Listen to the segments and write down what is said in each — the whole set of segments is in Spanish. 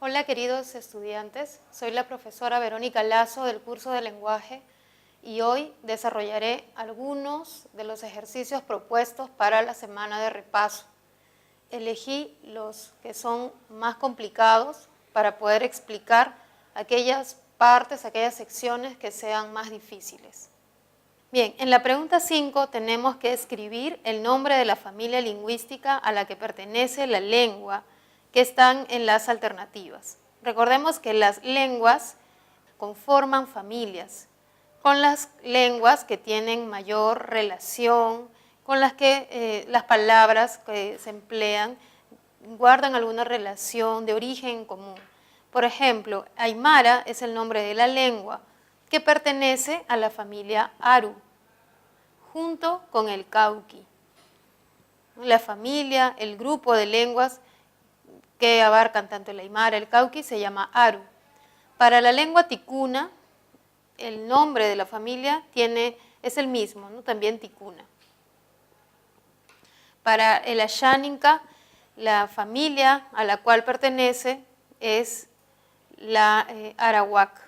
Hola queridos estudiantes, soy la profesora Verónica Lazo del curso de lenguaje y hoy desarrollaré algunos de los ejercicios propuestos para la semana de repaso. Elegí los que son más complicados para poder explicar aquellas partes, aquellas secciones que sean más difíciles. Bien, en la pregunta 5 tenemos que escribir el nombre de la familia lingüística a la que pertenece la lengua que están en las alternativas. Recordemos que las lenguas conforman familias, con las lenguas que tienen mayor relación, con las que las palabras que se emplean guardan alguna relación de origen común. Por ejemplo, Aymara es el nombre de la lengua que pertenece a la familia Aru, junto con el Cauqui. La familia, el grupo de lenguas que abarcan tanto el Aymara, el Cauqui, se llama Aru. Para la lengua ticuna, el nombre de la familia es el mismo, ¿no? También ticuna. Para el Ashaninka, la familia a la cual pertenece es la Arawak.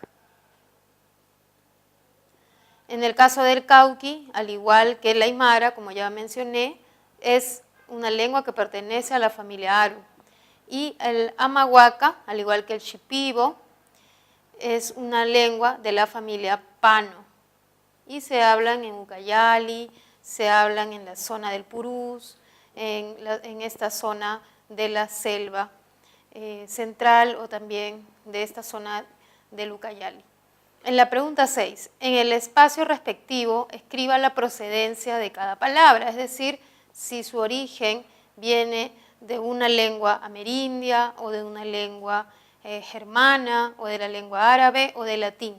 En el caso del Cauqui, al igual que el Aymara, como ya mencioné, es una lengua que pertenece a la familia Aru. Y el Amahuaca, al igual que el Shipibo, es una lengua de la familia Pano. Y se hablan en Ucayali, se hablan en la zona del Purús, en esta zona de la selva central o también de esta zona del Ucayali. En la pregunta 6, en el espacio respectivo escriba la procedencia de cada palabra, es decir, si su origen viene de una lengua amerindia o de una lengua germana o de la lengua árabe o de latín.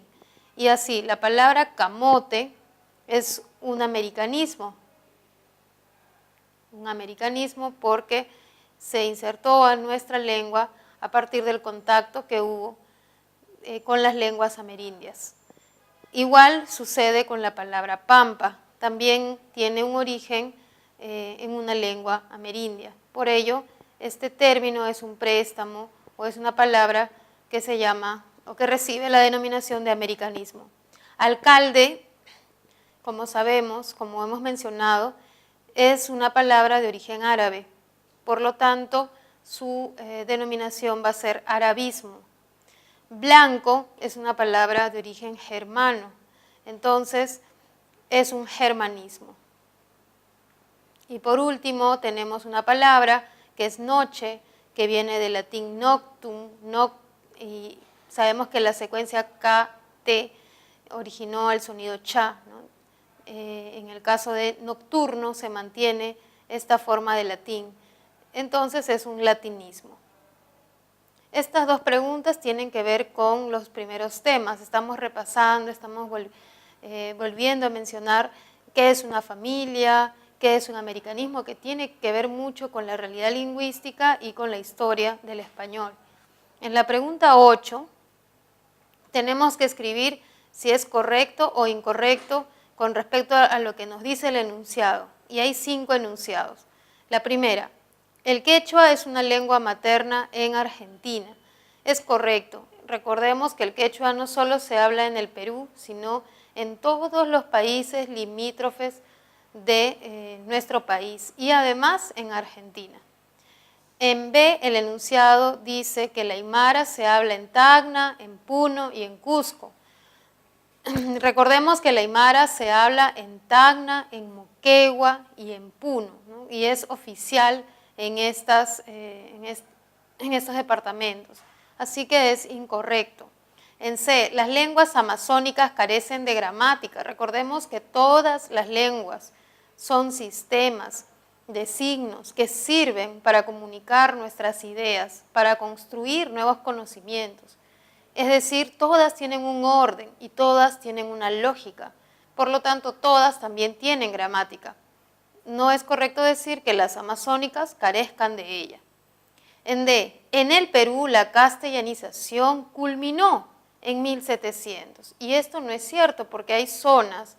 Y así, la palabra camote es un americanismo porque se insertó a nuestra lengua a partir del contacto que hubo con las lenguas amerindias. Igual sucede con la palabra pampa, también tiene un origen en una lengua amerindia. Por ello, este término es un préstamo o es una palabra que se llama o que recibe la denominación de americanismo. Alcalde, como sabemos, como hemos mencionado, es una palabra de origen árabe, por lo tanto, su denominación va a ser arabismo. Blanco es una palabra de origen germano, entonces es un germanismo. Y por último tenemos una palabra que es noche, que viene del latín noctum, y sabemos que la secuencia K-T originó el sonido cha, ¿no? En el caso de nocturno se mantiene esta forma de latín, entonces es un latinismo. Estas dos preguntas tienen que ver con los primeros temas, estamos repasando, estamos volviendo a mencionar qué es una familia, qué es un americanismo, que tiene que ver mucho con la realidad lingüística y con la historia del español. En la pregunta 8 tenemos que escribir si es correcto o incorrecto con respecto a lo que nos dice el enunciado, y hay 5 enunciados. La primera, el quechua es una lengua materna en Argentina. Es correcto. Recordemos que el quechua no solo se habla en el Perú, sino en todos los países limítrofes de nuestro país y además en Argentina. En B, el enunciado dice que el aymara se habla en Tacna, en Puno y en Cusco. Recordemos que el aymara se habla en Tacna, en Moquegua y en Puno, ¿no? Y es oficial en estos departamentos, así que es incorrecto. En C, las lenguas amazónicas carecen de gramática. Recordemos que todas las lenguas son sistemas de signos que sirven para comunicar nuestras ideas, para construir nuevos conocimientos. Es decir, todas tienen un orden y todas tienen una lógica. Por lo tanto, todas también tienen gramática. No es correcto decir que las amazónicas carezcan de ella. En D, en el Perú la castellanización culminó en 1700. Y esto no es cierto porque hay zonas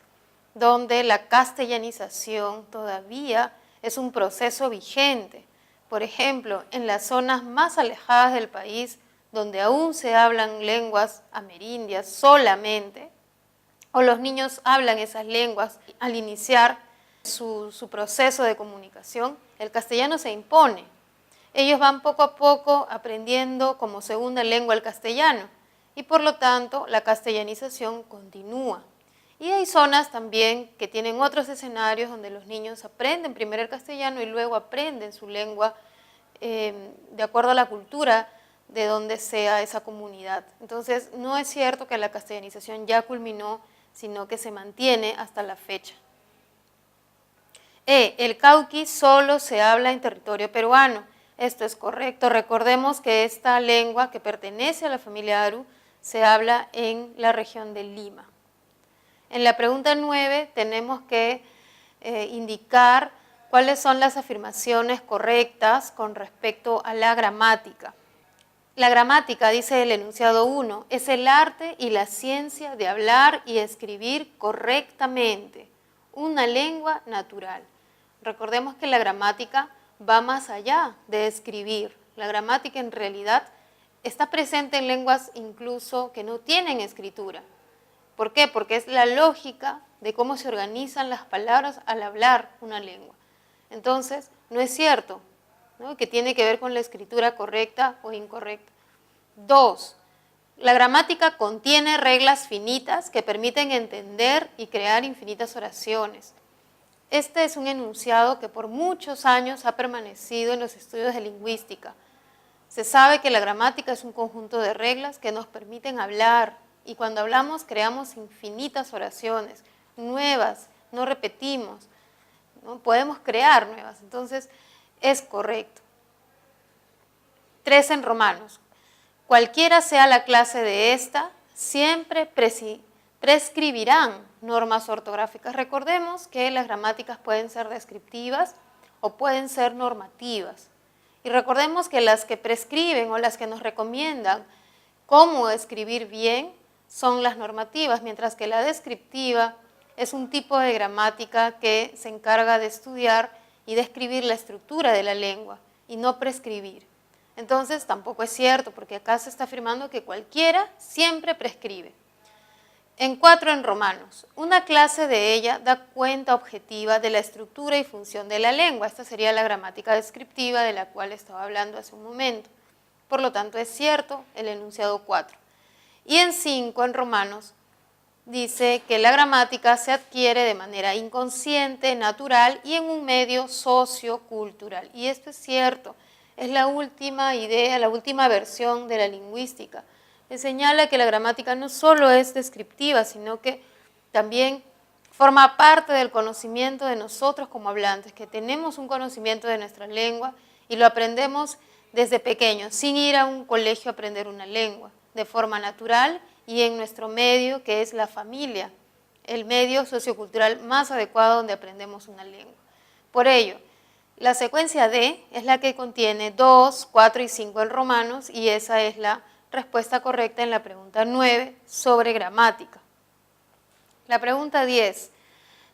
donde la castellanización todavía es un proceso vigente. Por ejemplo, en las zonas más alejadas del país, donde aún se hablan lenguas amerindias solamente, o los niños hablan esas lenguas al iniciar su proceso de comunicación, el castellano se impone. Ellos van poco a poco aprendiendo como segunda lengua el castellano y por lo tanto la castellanización continúa. Y hay zonas también que tienen otros escenarios donde los niños aprenden primero el castellano y luego aprenden su lengua de acuerdo a la cultura de donde sea esa comunidad. Entonces, no es cierto que la castellanización ya culminó, sino que se mantiene hasta la fecha. El cauqui solo se habla en territorio peruano. Esto es correcto. Recordemos que esta lengua que pertenece a la familia Aru se habla en la región de Lima. En la pregunta 9 tenemos que indicar cuáles son las afirmaciones correctas con respecto a la gramática. La gramática, dice el enunciado 1, es el arte y la ciencia de hablar y escribir correctamente, una lengua natural. Recordemos que la gramática va más allá de escribir. La gramática en realidad está presente en lenguas incluso que no tienen escritura. ¿Por qué? Porque es la lógica de cómo se organizan las palabras al hablar una lengua. Entonces, no es cierto, ¿no?, que tiene que ver con la escritura correcta o incorrecta. 2. La gramática contiene reglas finitas que permiten entender y crear infinitas oraciones. Este es un enunciado que por muchos años ha permanecido en los estudios de lingüística. Se sabe que la gramática es un conjunto de reglas que nos permiten hablar, y cuando hablamos creamos infinitas oraciones, nuevas, no repetimos, ¿no? Podemos crear nuevas, entonces es correcto. 3 en romanos. Cualquiera sea la clase de esta, siempre prescribirán normas ortográficas. Recordemos que las gramáticas pueden ser descriptivas o pueden ser normativas. Y recordemos que las que prescriben o las que nos recomiendan cómo escribir bien son las normativas, mientras que la descriptiva es un tipo de gramática que se encarga de estudiar y describir la estructura de la lengua y no prescribir. Entonces tampoco es cierto, porque acá se está afirmando que cualquiera siempre prescribe. En 4 en romanos, una clase de ella da cuenta objetiva de la estructura y función de la lengua. Esta sería la gramática descriptiva de la cual estaba hablando hace un momento. Por lo tanto, es cierto el enunciado 4. Y en 5 en romanos, dice que la gramática se adquiere de manera inconsciente, natural y en un medio sociocultural. Y esto es cierto, es la última idea, la última versión de la lingüística. Le señala que la gramática no solo es descriptiva, sino que también forma parte del conocimiento de nosotros como hablantes, que tenemos un conocimiento de nuestra lengua y lo aprendemos desde pequeños, sin ir a un colegio a aprender una lengua, de forma natural y en nuestro medio, que es la familia, el medio sociocultural más adecuado donde aprendemos una lengua. Por ello, la secuencia D es la que contiene 2, 4 y 5 en romanos y esa es la respuesta correcta en la pregunta 9 sobre gramática. La pregunta 10.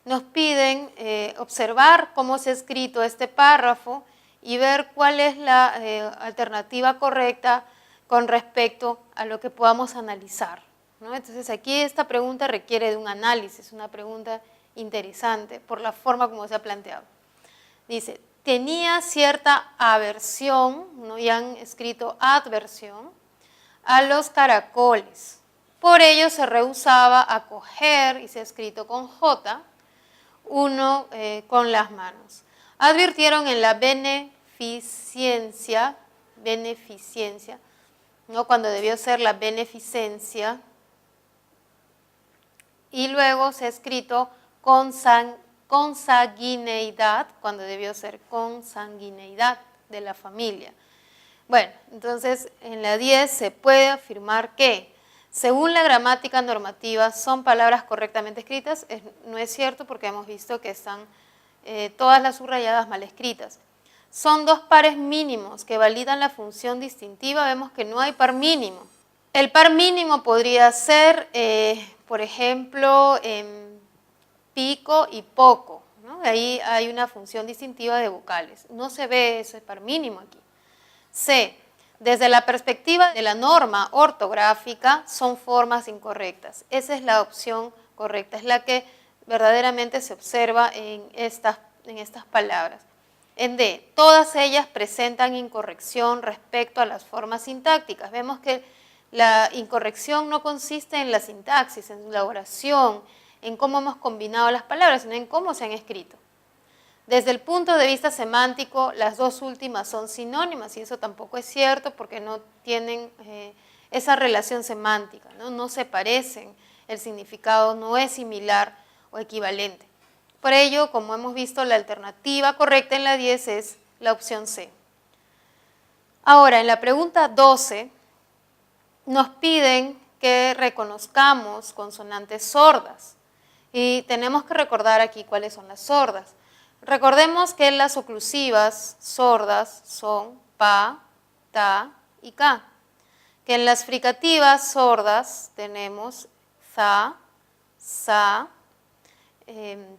Nos piden observar cómo se ha escrito este párrafo y ver cuál es la alternativa correcta con respecto a lo que podamos analizar, ¿no? Entonces aquí esta pregunta requiere de un análisis, una pregunta interesante por la forma como se ha planteado. Dice, tenía cierta aversión, ¿no?, y han escrito adversión, a los caracoles. Por ello se rehusaba a coger, y se ha escrito con J, uno con las manos. Advirtieron en la beneficencia, ¿no?, cuando debió ser la beneficencia, y luego se ha escrito consanguineidad, cuando debió ser consanguineidad de la familia. Bueno, entonces en la 10 se puede afirmar que, según la gramática normativa, son palabras correctamente escritas. No es cierto, porque hemos visto que están todas las subrayadas mal escritas. Son 2 pares mínimos que validan la función distintiva. Vemos que no hay par mínimo. El par mínimo podría ser, por ejemplo, pico y poco, ¿no? Ahí hay una función distintiva de vocales. No se ve ese par mínimo aquí. C. Desde la perspectiva de la norma ortográfica, son formas incorrectas. Esa es la opción correcta, es la que verdaderamente se observa en estas palabras. En D, todas ellas presentan incorrección respecto a las formas sintácticas. Vemos que la incorrección no consiste en la sintaxis, en la oración, en cómo hemos combinado las palabras, sino en cómo se han escrito. Desde el punto de vista semántico, las dos últimas son sinónimas y eso tampoco es cierto porque no tienen esa relación semántica, no se parecen, el significado no es similar o equivalente. Por ello, como hemos visto, la alternativa correcta en la 10 es la opción C. Ahora, en la pregunta 12, nos piden que reconozcamos consonantes sordas y tenemos que recordar aquí cuáles son las sordas. Recordemos que las oclusivas sordas son pa, ta y ka, que en las fricativas sordas tenemos za, sa,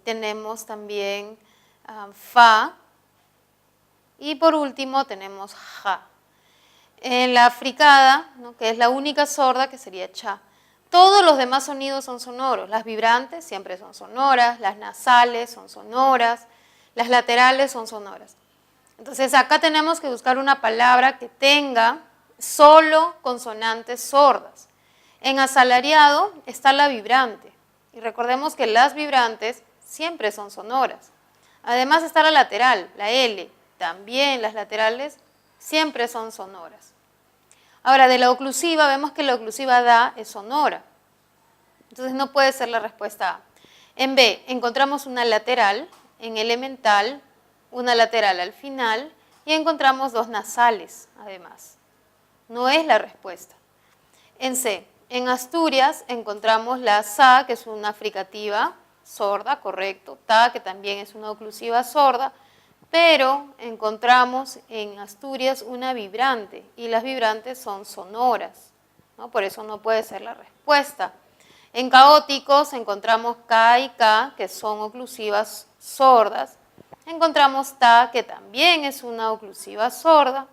tenemos también fa y por último tenemos ja. En la fricada, ¿no?, que es la única sorda, que sería cha. Todos los demás sonidos son sonoros, las vibrantes siempre son sonoras, las nasales son sonoras, las laterales son sonoras. Entonces acá tenemos que buscar una palabra que tenga solo consonantes sordas. En asalariado está la vibrante y recordemos que las vibrantes siempre son sonoras. Además está la lateral, la L, también las laterales siempre son sonoras. Ahora, de la oclusiva, vemos que la oclusiva da es sonora. Entonces no puede ser la respuesta A. En B, encontramos una lateral, en elemental, una lateral al final, y encontramos dos nasales, además. No es la respuesta. En C, en Asturias, encontramos la sa, que es una fricativa sorda, correcto, ta, que también es una oclusiva sorda, pero encontramos en Asturias una vibrante, y las vibrantes son sonoras, ¿no? Por eso no puede ser la respuesta. En caóticos encontramos ka y ka, que son oclusivas sordas. Encontramos ta, que también es una oclusiva sorda.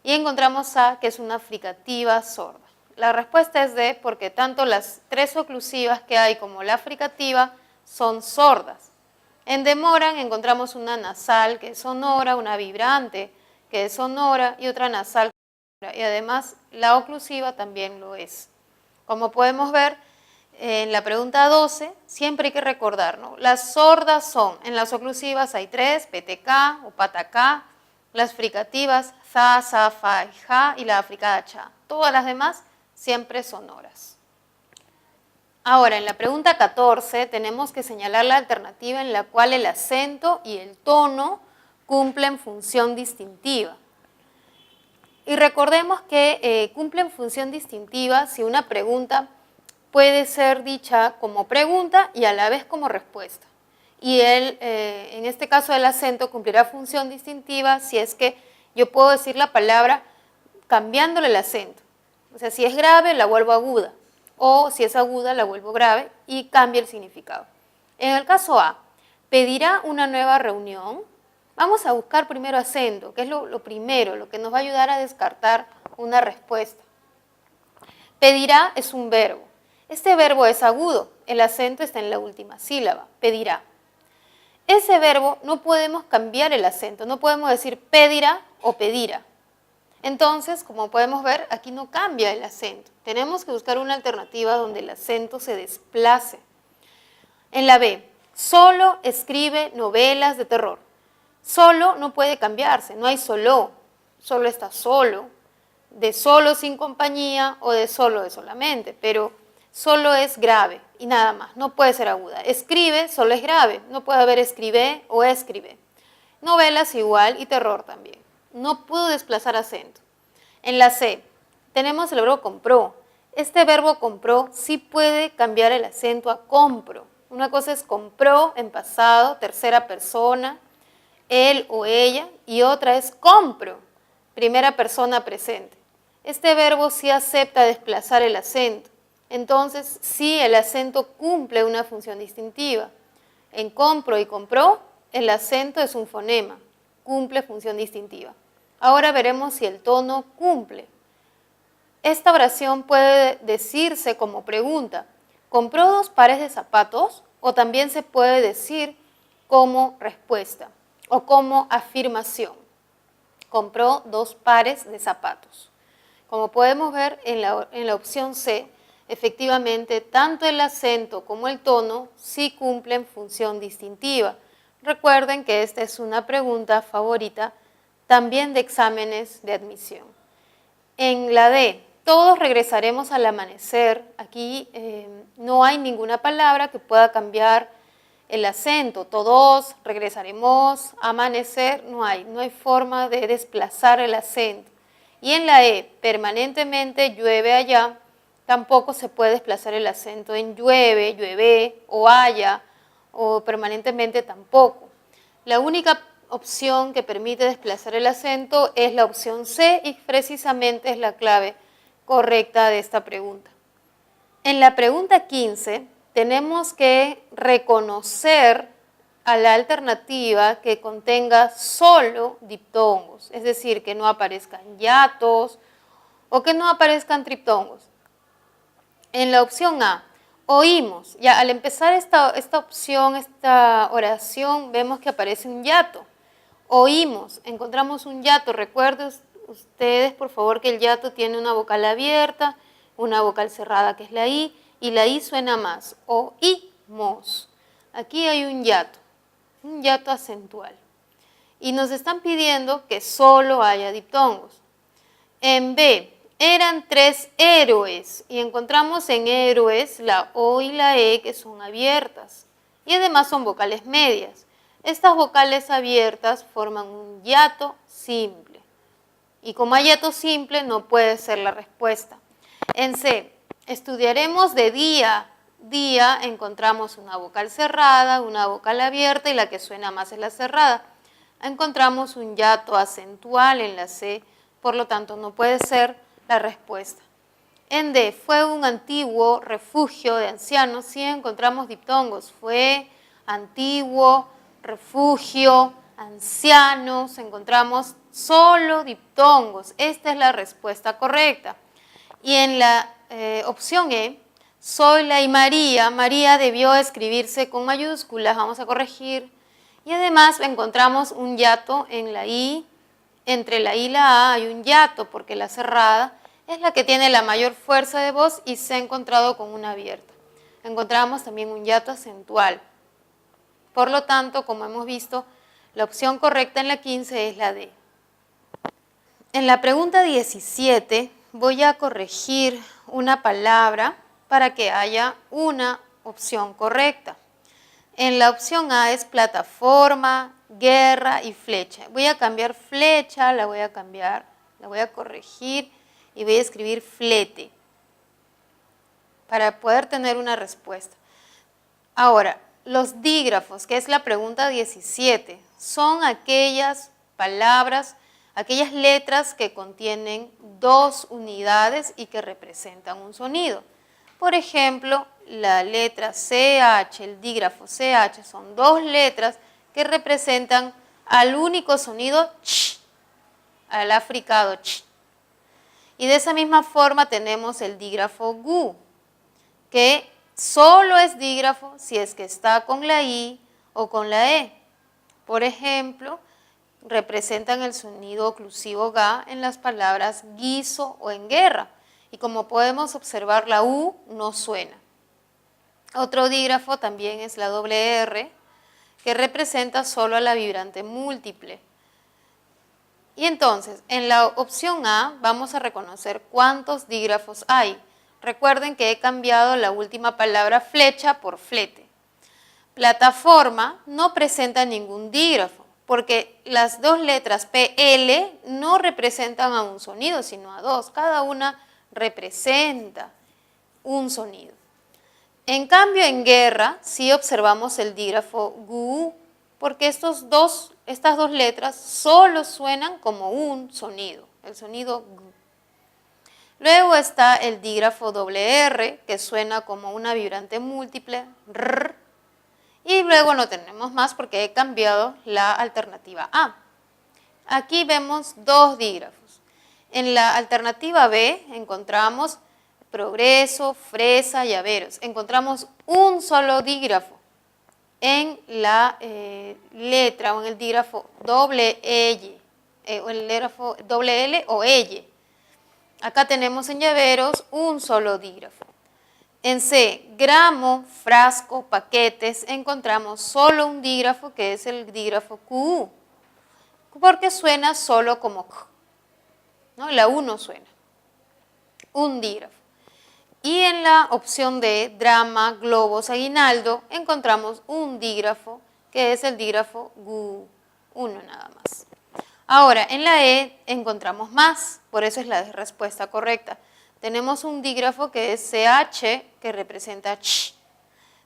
Y encontramos sa, que es una fricativa sorda. La respuesta es D, porque tanto las tres oclusivas que hay como la fricativa son sordas. En demoran encontramos una nasal, que es sonora, una vibrante, que es sonora, y otra nasal, que es sonora. Y además la oclusiva también lo es. Como podemos ver, en la pregunta 12, siempre hay que recordar, ¿no? Las sordas son, en las oclusivas hay tres, PTK o PATAK, las fricativas, za, sa, fa y ja, y la fricada cha. Todas las demás siempre sonoras. Ahora, en la pregunta 14, tenemos que señalar la alternativa en la cual el acento y el tono cumplen función distintiva. Y recordemos que cumplen función distintiva si una pregunta puede ser dicha como pregunta y a la vez como respuesta. Y en este caso el acento cumplirá función distintiva si es que yo puedo decir la palabra cambiándole el acento. O sea, si es grave la vuelvo aguda, o si es aguda la vuelvo grave y cambia el significado. En el caso A, pedirá una nueva reunión. Vamos a buscar primero acento, que es lo primero, lo que nos va a ayudar a descartar una respuesta. Pedirá es un verbo. Este verbo es agudo, el acento está en la última sílaba, pedirá. Ese verbo no podemos cambiar el acento, no podemos decir pedirá o pedirá. Entonces, como podemos ver, aquí no cambia el acento. Tenemos que buscar una alternativa donde el acento se desplace. En la B, solo escribe novelas de terror. Solo no puede cambiarse, no hay solo está solo, de solo sin compañía o de solo de solamente, pero solo es grave y nada más, no puede ser aguda. Escribe solo es grave, no puede haber escribe o escribe. Novelas igual y terror también. No puedo desplazar acento. En la C, tenemos el verbo compró. Este verbo compró sí puede cambiar el acento a compro. Una cosa es compró en pasado, tercera persona, él o ella, y otra es compro, primera persona presente. Este verbo sí acepta desplazar el acento. Entonces, sí, el acento cumple una función distintiva. En compro y compró, el acento es un fonema, cumple función distintiva. Ahora veremos si el tono cumple. esta oración puede decirse como pregunta, ¿compró 2 pares de zapatos? O también se puede decir como respuesta o como afirmación. Compró 2 pares de zapatos. Como podemos ver en la opción C, efectivamente tanto el acento como el tono sí cumplen función distintiva. Recuerden que esta es una pregunta favorita también de exámenes de admisión. En la D, todos regresaremos al amanecer. Aquí no hay ninguna palabra que pueda cambiar el acento. Todos regresaremos, amanecer, no hay forma de desplazar el acento. Y en la E, permanentemente llueve allá, tampoco se puede desplazar el acento en llueve, llueve o haya, o permanentemente tampoco. La única opción que permite desplazar el acento es la opción C y precisamente es la clave correcta de esta pregunta. En la pregunta 15 tenemos que reconocer a la alternativa que contenga solo diptongos, es decir, que no aparezcan hiatos o que no aparezcan triptongos. En la opción A, oímos. Ya al empezar esta opción, esta oración, vemos que aparece un hiato. Oímos, encontramos un hiato. Recuerden ustedes, por favor, que el hiato tiene una vocal abierta, una vocal cerrada que es la I, y la I suena más. Oímos. Aquí hay un hiato acentual. Y nos están pidiendo que solo haya diptongos. En B, eran 3 héroes y encontramos en héroes la O y la E que son abiertas y además son vocales medias. Estas vocales abiertas forman un hiato simple y como hay hiato simple no puede ser la respuesta. En C, estudiaremos de día. Día encontramos una vocal cerrada, una vocal abierta y la que suena más es la cerrada. Encontramos un hiato acentual en la C, por lo tanto no puede ser la respuesta. En D, fue un antiguo refugio de ancianos, sí encontramos diptongos, fue antiguo, refugio, ancianos, encontramos solo diptongos, esta es la respuesta correcta. Y en la opción E, Zoila y María, María debió escribirse con mayúsculas, vamos a corregir, y además encontramos un hiato en la I, entre la I y la A hay un hiato porque la cerrada es la que tiene la mayor fuerza de voz y se ha encontrado con una abierta. Encontramos también un hiato acentual. Por lo tanto, como hemos visto, la opción correcta en la 15 es la D. En la pregunta 17 voy a corregir una palabra para que haya una opción correcta. En la opción A es plataforma, guerra y flecha. Voy a cambiar flecha, la voy a corregir y voy a escribir flete para poder tener una respuesta. Ahora, los dígrafos, que es la pregunta 17, son aquellas palabras, aquellas letras que contienen 2 unidades y que representan un sonido. Por ejemplo, la letra CH, el dígrafo CH, son 2 letras que representan al único sonido ch, al africado ch. Y de esa misma forma tenemos el dígrafo GU, que solo es dígrafo si es que está con la I o con la E. Por ejemplo, representan el sonido oclusivo GA en las palabras guiso o en guerra. Y como podemos observar, la U no suena. Otro dígrafo también es la doble R, que representa solo a la vibrante múltiple. Y entonces, en la opción A vamos a reconocer cuántos dígrafos hay. Recuerden que he cambiado la última palabra flecha por flete. Plataforma no presenta ningún dígrafo, porque las 2 letras PL no representan a un sonido, sino a 2. Cada una representa un sonido. En cambio, en guerra sí observamos el dígrafo GU, porque estas 2 letras solo suenan como un sonido, el sonido GU. Luego está el dígrafo doble R, que suena como una vibrante múltiple, RR, y luego no tenemos más porque he cambiado la alternativa A. Aquí vemos 2 dígrafos. En la alternativa B encontramos Progreso, Fresa y Averos. Encontramos un solo dígrafo en la letra o en el dígrafo doble L, o el dígrafo doble L o L. Acá tenemos en Llaveros un solo dígrafo. En C, gramo, frasco, paquetes, encontramos solo un dígrafo que es el dígrafo QU, porque suena solo como K, ¿no? La U no suena. Un dígrafo. Y en la opción D, drama, globos, aguinaldo, encontramos un dígrafo que es el dígrafo GU, uno nada más. Ahora, en la E encontramos más, por eso es la respuesta correcta. Tenemos un dígrafo que es CH, que representa ch.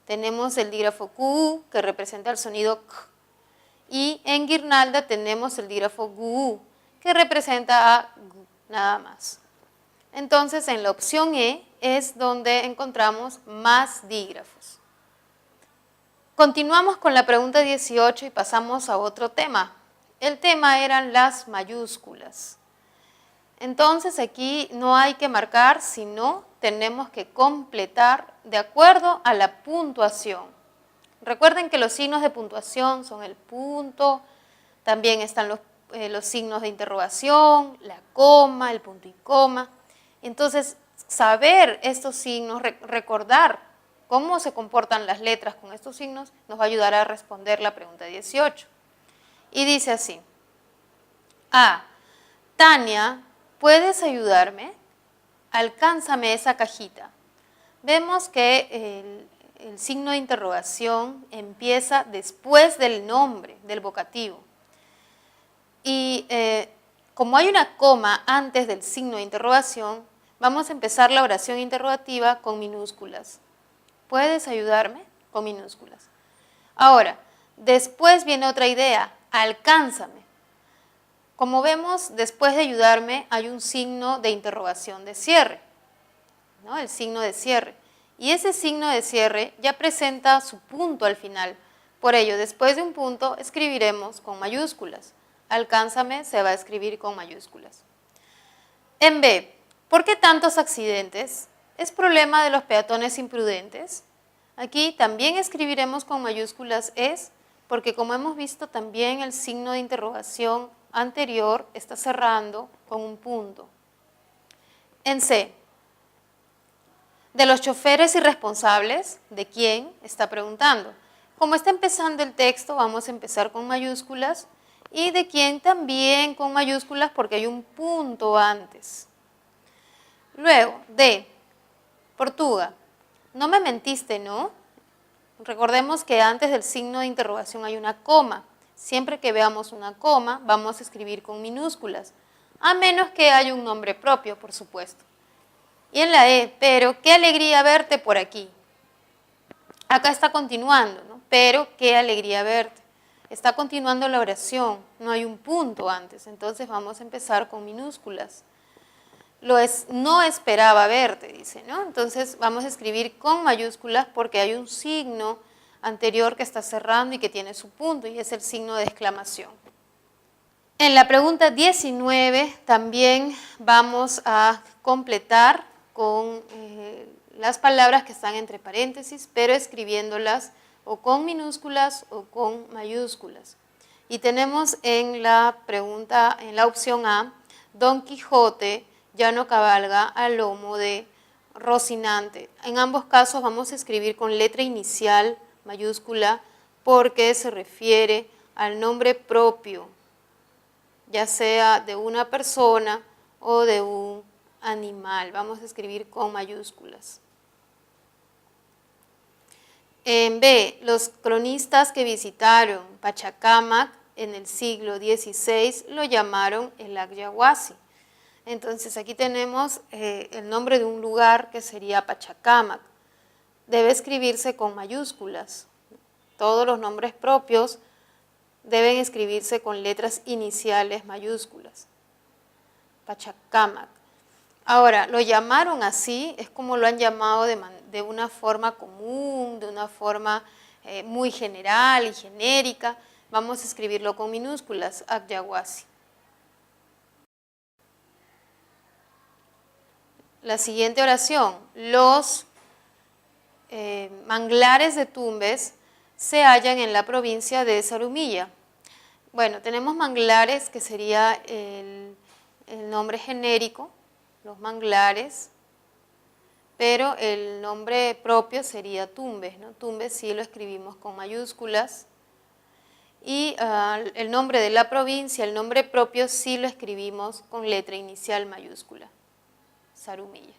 Tenemos el dígrafo QU, que representa el sonido k. Y en guirnalda tenemos el dígrafo GU, que representa a gu, nada más. Entonces, en la opción E es donde encontramos más dígrafos. Continuamos con la pregunta 18 y pasamos a otro tema. El tema eran las mayúsculas. Entonces, aquí no hay que marcar, sino tenemos que completar de acuerdo a la puntuación. Recuerden que los signos de puntuación son el punto, también están los signos de interrogación, la coma, el punto y coma. Entonces, saber estos signos, recordar cómo se comportan las letras con estos signos, nos va a ayudar a responder la pregunta 18. Y dice así: A. Tania, ¿puedes ayudarme? Alcánzame esa cajita. Vemos que el signo de interrogación empieza después del nombre, del vocativo. Y como hay una coma antes del signo de interrogación, vamos a empezar la oración interrogativa con minúsculas. ¿Puedes ayudarme? Con minúsculas. Ahora, después viene otra idea, alcánzame. Como vemos, después de ayudarme hay un signo de interrogación de cierre, ¿no? El signo de cierre. Y ese signo de cierre ya presenta su punto al final. Por ello, después de un punto, escribiremos con mayúsculas. Alcánzame se va a escribir con mayúsculas. En B, ¿por qué tantos accidentes? ¿Es problema de los peatones imprudentes? Aquí también escribiremos con mayúsculas es, porque como hemos visto también el signo de interrogación anterior está cerrando con un punto. En C, de los choferes irresponsables, ¿de quién? Está preguntando. Como está empezando el texto, vamos a empezar con mayúsculas, y de quién también con mayúsculas porque hay un punto antes. Luego, D, Portuga, no me mentiste, ¿no? Recordemos que antes del signo de interrogación hay una coma. Siempre que veamos una coma, vamos a escribir con minúsculas, a menos que haya un nombre propio, por supuesto. Y en la E, pero qué alegría verte por aquí. Acá está continuando, ¿no? Pero qué alegría verte. Está continuando la oración, no hay un punto antes, entonces vamos a empezar con minúsculas. No esperaba verte, dice, ¿no? Entonces vamos a escribir con mayúsculas porque hay un signo anterior que está cerrando y que tiene su punto, y es el signo de exclamación. En la pregunta 19 también vamos a completar con las palabras que están entre paréntesis, pero escribiéndolas o con minúsculas o con mayúsculas. Y tenemos en la pregunta, en la opción A, Don Quijote ya no cabalga al lomo de Rocinante. En ambos casos vamos a escribir con letra inicial, mayúscula, porque se refiere al nombre propio, ya sea de una persona o de un animal. Vamos a escribir con mayúsculas. En B, los cronistas que visitaron Pachacámac en el siglo XVI lo llamaron el Agyahuasi. Entonces aquí tenemos el nombre de un lugar que sería Pachacámac. Debe escribirse con mayúsculas. Todos los nombres propios deben escribirse con letras iniciales mayúsculas. Pachacámac. Ahora, lo llamaron así, es como lo han llamado de una forma común, de una forma muy general y genérica. Vamos a escribirlo con minúsculas, Agyahuasi. la siguiente oración: los manglares de Tumbes se hallan en la provincia de Zarumilla. Bueno, tenemos manglares, que sería el nombre genérico, los manglares, pero el nombre propio sería Tumbes, ¿no? Tumbes sí lo escribimos con mayúsculas. Y el nombre de la provincia, el nombre propio, sí lo escribimos con letra inicial mayúscula, Zarumilla.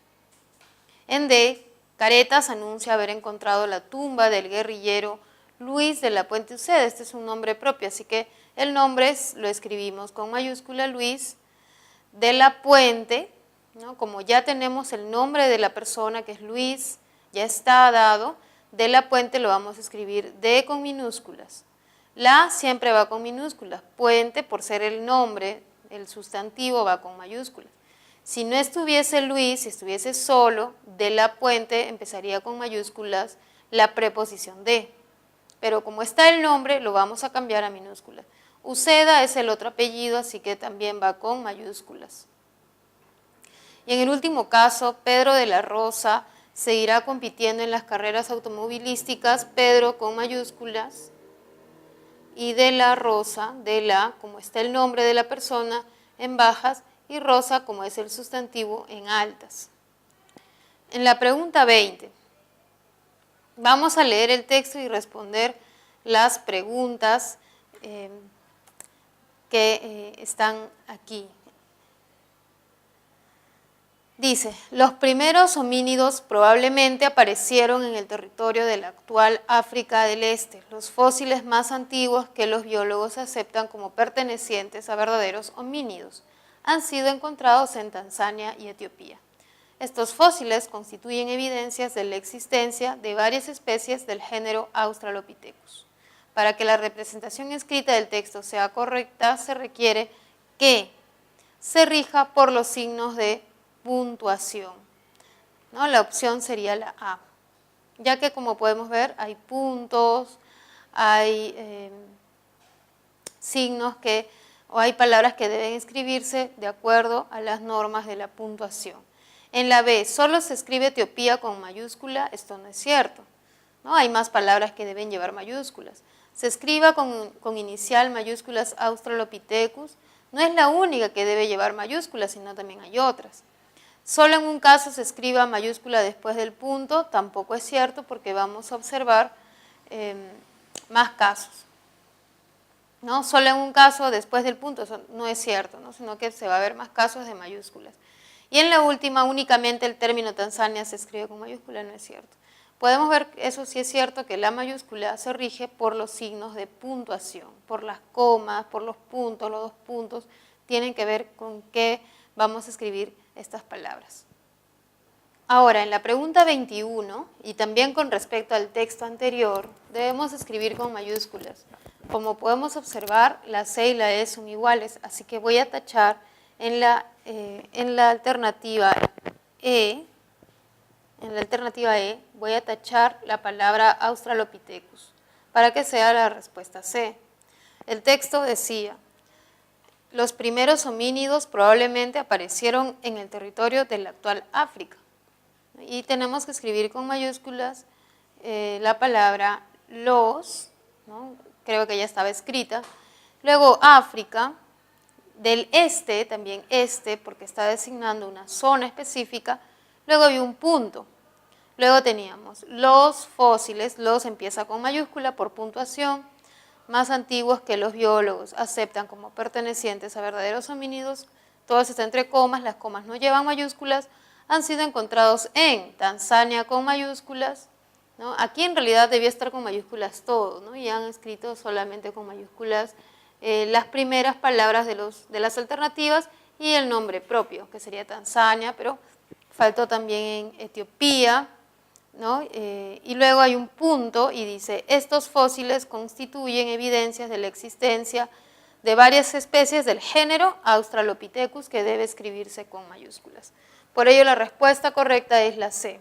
En D, Caretas anuncia haber encontrado la tumba del guerrillero Luis de la Puente Uceda. Este es un nombre propio, así que el nombre lo escribimos con mayúscula, Luis de la Puente, ¿no? Como ya tenemos el nombre de la persona, que es Luis, ya está dado, de la Puente lo vamos a escribir D con minúsculas. La siempre va con minúsculas, Puente, por ser el nombre, el sustantivo, va con mayúsculas. Si no estuviese Luis, si estuviese solo, de la Puente empezaría con mayúsculas la preposición de. Pero como está el nombre, lo vamos a cambiar a minúsculas. Uceda es el otro apellido, así que también va con mayúsculas. Y en el último caso, Pedro de la Rosa seguirá compitiendo en las carreras automovilísticas, Pedro con mayúsculas, y de la Rosa, de la, como está el nombre de la persona, en bajas, y Rosa, como es el sustantivo, en altas. En la pregunta 20, vamos a leer el texto y responder las preguntas que están aquí. Dice, los primeros homínidos probablemente aparecieron en el territorio de la actual África del Este, los fósiles más antiguos que los biólogos aceptan como pertenecientes a verdaderos homínidos han sido encontrados en Tanzania y Etiopía. Estos fósiles constituyen evidencias de la existencia de varias especies del género Australopithecus. Para que la representación escrita del texto sea correcta, se requiere que se rija por los signos de puntuación, ¿no? La opción sería la A, ya que, como podemos ver, hay puntos, hay signos o hay palabras que deben escribirse de acuerdo a las normas de la puntuación. En la B, solo se escribe Etiopía con mayúscula, esto no es cierto, ¿no? Hay más palabras que deben llevar mayúsculas. Se escriba con inicial mayúsculas Australopithecus, no es la única que debe llevar mayúsculas, sino también hay otras. Solo en un caso se escriba mayúscula después del punto, tampoco es cierto, porque vamos a observar más casos, ¿no? Solo en un caso después del punto, eso no es cierto, ¿no? Sino que se va a ver más casos de mayúsculas. Y en la última, únicamente el término Tanzania se escribe con mayúscula, no es cierto. Podemos ver, eso sí es cierto, que la mayúscula se rige por los signos de puntuación, por las comas, por los puntos, los dos puntos, tienen que ver con qué vamos a escribir estas palabras. Ahora, en la pregunta 21, y también con respecto al texto anterior, debemos escribir con mayúsculas. Como podemos observar, la C y la E son iguales, así que voy a tachar en la alternativa E, voy a tachar la palabra Australopithecus, para que sea la respuesta C. El texto decía, los primeros homínidos probablemente aparecieron en el territorio de la actual África. Y tenemos que escribir con mayúsculas la palabra los, ¿no? Creo que ya estaba escrita. Luego África, del este, también este, porque está designando una zona específica. Luego había un punto. Luego teníamos los fósiles, los empieza con mayúscula por puntuación, más antiguos que los biólogos aceptan como pertenecientes a verdaderos homínidos, todo está entre comas, las comas no llevan mayúsculas, han sido encontrados en Tanzania con mayúsculas, ¿no? Aquí en realidad debía estar con mayúsculas todo, ¿no? Y han escrito solamente con mayúsculas las primeras palabras de las alternativas y el nombre propio, que sería Tanzania, pero faltó también en Etiopía, ¿no? Y luego hay un punto y dice, estos fósiles constituyen evidencias de la existencia de varias especies del género Australopithecus, que debe escribirse con mayúsculas. Por ello la respuesta correcta es la C.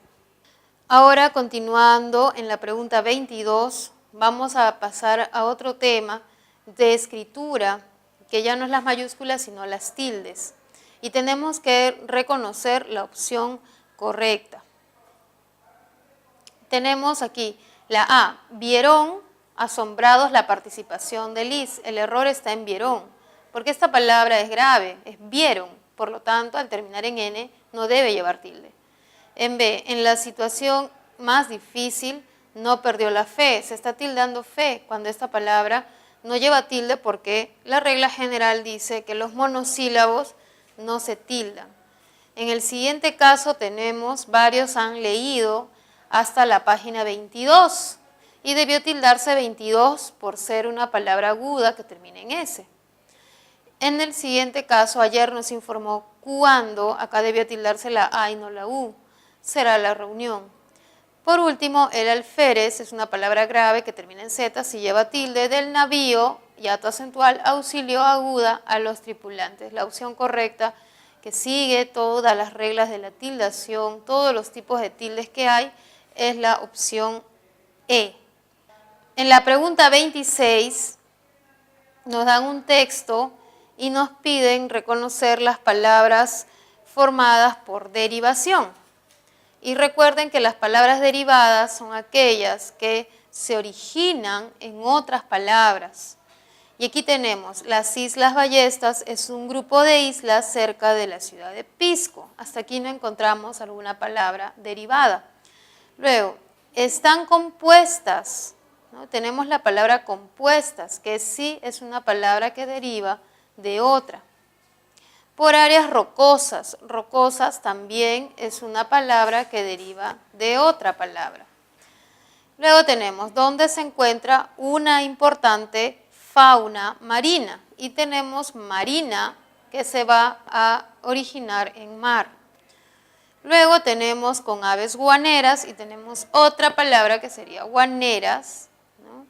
Ahora, continuando en la pregunta 22, vamos a pasar a otro tema de escritura, que ya no es las mayúsculas, sino las tildes. Y tenemos que reconocer la opción correcta. Tenemos aquí la A, vieron asombrados la participación de Liz. El error está en vieron, porque esta palabra es grave, es vieron, por lo tanto, al terminar en N, no debe llevar tilde. En B, en la situación más difícil, no perdió la fe, se está tildando fe cuando esta palabra no lleva tilde porque la regla general dice que los monosílabos no se tildan. En el siguiente caso tenemos, varios han leído hasta la página 22 y debió tildarse 22 por ser una palabra aguda que termina en S. En el siguiente caso, ayer nos informó cuándo, acá debió tildarse la A y no la U, será la reunión. Por último, el alférez es una palabra grave que termina en Z si lleva tilde del navío, hiato acentual, auxilio aguda a los tripulantes. La opción correcta que sigue todas las reglas de la tildación, todos los tipos de tildes que hay, es la opción E. En la pregunta 26 nos dan un texto y nos piden reconocer las palabras formadas por derivación. Y recuerden que las palabras derivadas son aquellas que se originan en otras palabras. Y aquí tenemos las Islas Ballestas, es un grupo de islas cerca de la ciudad de Pisco. Hasta aquí no encontramos alguna palabra derivada. Luego, están compuestas, ¿no? Tenemos la palabra compuestas, que sí es una palabra que deriva de otra. Por áreas rocosas, rocosas también es una palabra que deriva de otra palabra. Luego tenemos donde se encuentra una importante fauna marina y tenemos marina que se va a originar en mar. Luego tenemos con aves guaneras y tenemos otra palabra que sería guaneras, ¿no?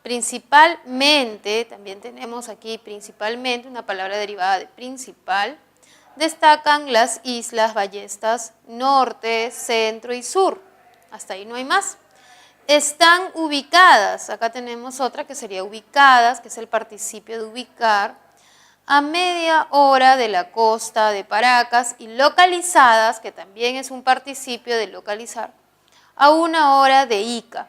Principalmente, también tenemos aquí principalmente una palabra derivada de principal, destacan las islas Ballestas norte, centro y sur. Hasta ahí no hay más. Están ubicadas, acá tenemos otra que sería ubicadas, que es el participio de ubicar, a media hora de la costa de Paracas y localizadas, que también es un participio de localizar, a 1 hora de Ica.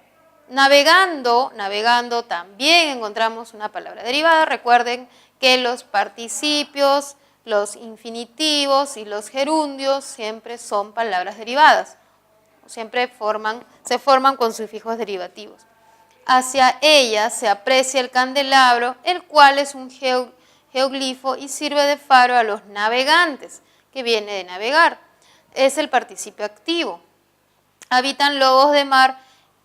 Navegando también encontramos una palabra derivada. Recuerden que los participios, los infinitivos y los gerundios siempre son palabras derivadas. Siempre se forman con sufijos derivativos. Hacia ella se aprecia el candelabro, el cual es un geoglifo y sirve de faro a los navegantes, que viene de navegar. Es el participio activo. Habitan lobos de mar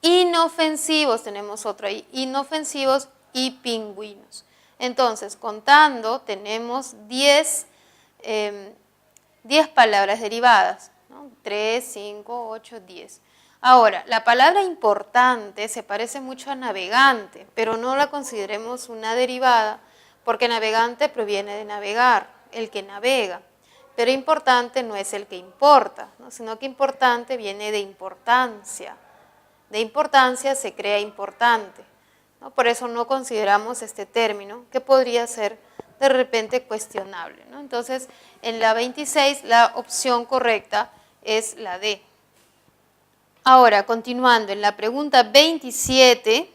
inofensivos, tenemos otro ahí, inofensivos y pingüinos. Entonces, contando, tenemos 10 palabras derivadas, ¿no? 3, 5, 8, 10. Ahora, la palabra importante se parece mucho a navegante, pero no la consideremos una derivada, porque navegante proviene de navegar, el que navega. Pero importante no es el que importa, ¿no? Sino que importante viene de importancia. De importancia se crea importante, ¿no? Por eso no consideramos este término, que podría ser de repente cuestionable, ¿no? Entonces, en la 26 la opción correcta es la D. Ahora, continuando, en la pregunta 27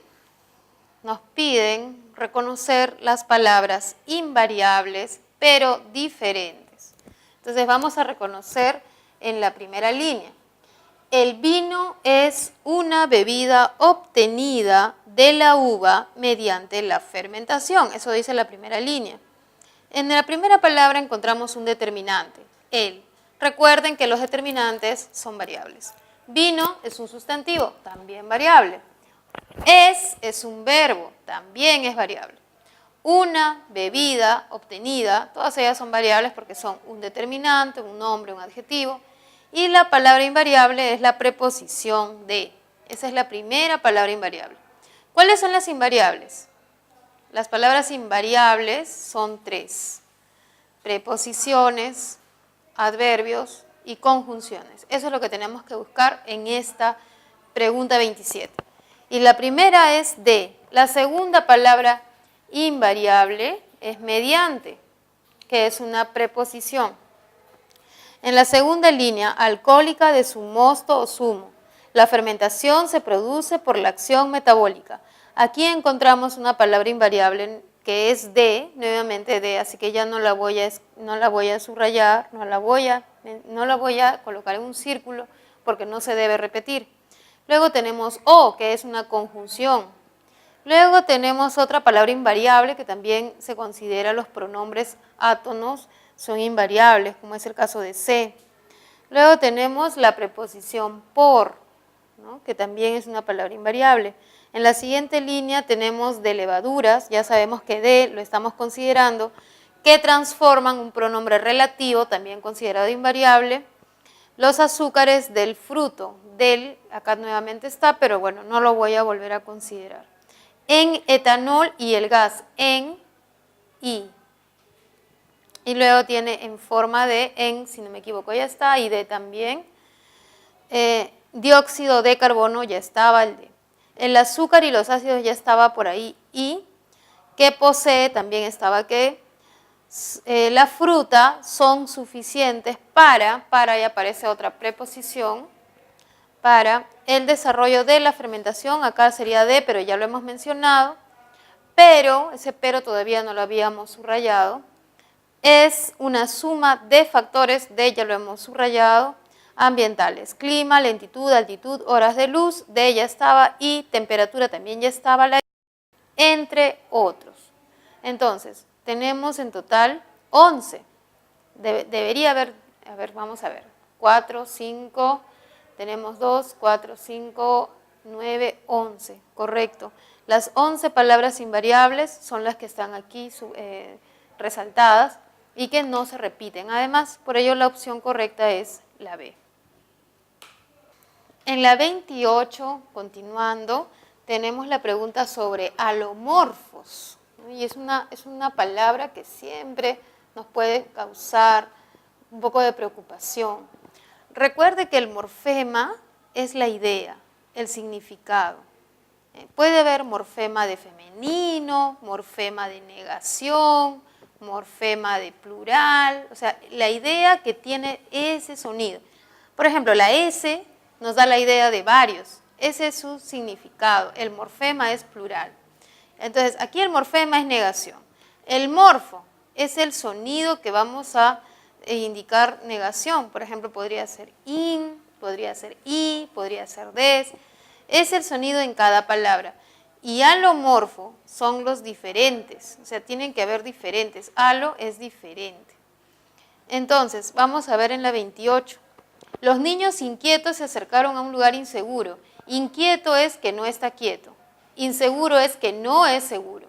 nos piden reconocer las palabras invariables, pero diferentes. Entonces, vamos a reconocer en la primera línea. El vino es una bebida obtenida de la uva mediante la fermentación. Eso dice la primera línea. En la primera palabra encontramos un determinante, el. Recuerden que los determinantes son variables. Vino es un sustantivo, también variable. Es un verbo, también es variable. Una bebida obtenida, todas ellas son variables porque son un determinante, un nombre, un adjetivo. Y la palabra invariable es la preposición de. Esa es la primera palabra invariable. ¿Cuáles son las invariables? Las palabras invariables son 3. Preposiciones, adverbios y conjunciones. Eso es lo que tenemos que buscar en esta pregunta 27. Y la primera es de. La segunda palabra invariable es mediante, que es una preposición. En la segunda línea, alcohólica de su mosto o zumo. La fermentación se produce por la acción metabólica. Aquí encontramos una palabra invariable que es de, nuevamente de, así que ya no la voy a subrayar, no la voy a colocar en un círculo porque no se debe repetir. Luego tenemos o, que es una conjunción. Luego tenemos otra palabra invariable que también se considera los pronombres átonos son invariables, como es el caso de se. Luego tenemos la preposición por, ¿no? Que también es una palabra invariable. En la siguiente línea tenemos de levaduras, ya sabemos que de lo estamos considerando, que transforman un pronombre relativo, también considerado invariable. Los azúcares del fruto, del, acá nuevamente está, pero bueno, no lo voy a volver a considerar. En etanol y el gas, en y. Y luego tiene en forma de en, si no me equivoco ya está, y de también. Dióxido de carbono ya estaba el de. El azúcar y los ácidos ya estaba por ahí y. Que posee también estaba que. La fruta son suficientes para y aparece otra preposición, para el desarrollo de la fermentación, acá sería de, pero ya lo hemos mencionado, pero, ese pero todavía no lo habíamos subrayado, es una suma de factores, de ya lo hemos subrayado, ambientales, clima, lentitud, altitud, horas de luz, de ya estaba, y temperatura también ya estaba, entre otros. Entonces, tenemos en total 11. Debería haber, a ver, vamos a ver, 4, 5, tenemos 2, 4, 5, 9, 11, correcto. Las 11 palabras invariables son las que están aquí resaltadas y que no se repiten. Además, por ello la opción correcta es la B. En la 28, continuando, tenemos la pregunta sobre alomorfos, ¿no? Y es una palabra que siempre nos puede causar un poco de preocupación. Recuerde que el morfema es la idea, el significado. Puede haber morfema de femenino, morfema de negación, morfema de plural, o sea, la idea que tiene ese sonido. Por ejemplo, la S nos da la idea de varios, ese es su significado, el morfema es plural. Entonces, aquí el morfema es negación. El morfo es el sonido que vamos a indicar negación, por ejemplo, podría ser in, podría ser i, podría ser des, es el sonido en cada palabra. Y alomorfo son los diferentes, o sea, tienen que haber diferentes, alo es diferente. Entonces, vamos a ver en la 28. Los niños inquietos se acercaron a un lugar inseguro. Inquieto es que no está quieto. Inseguro es que no es seguro.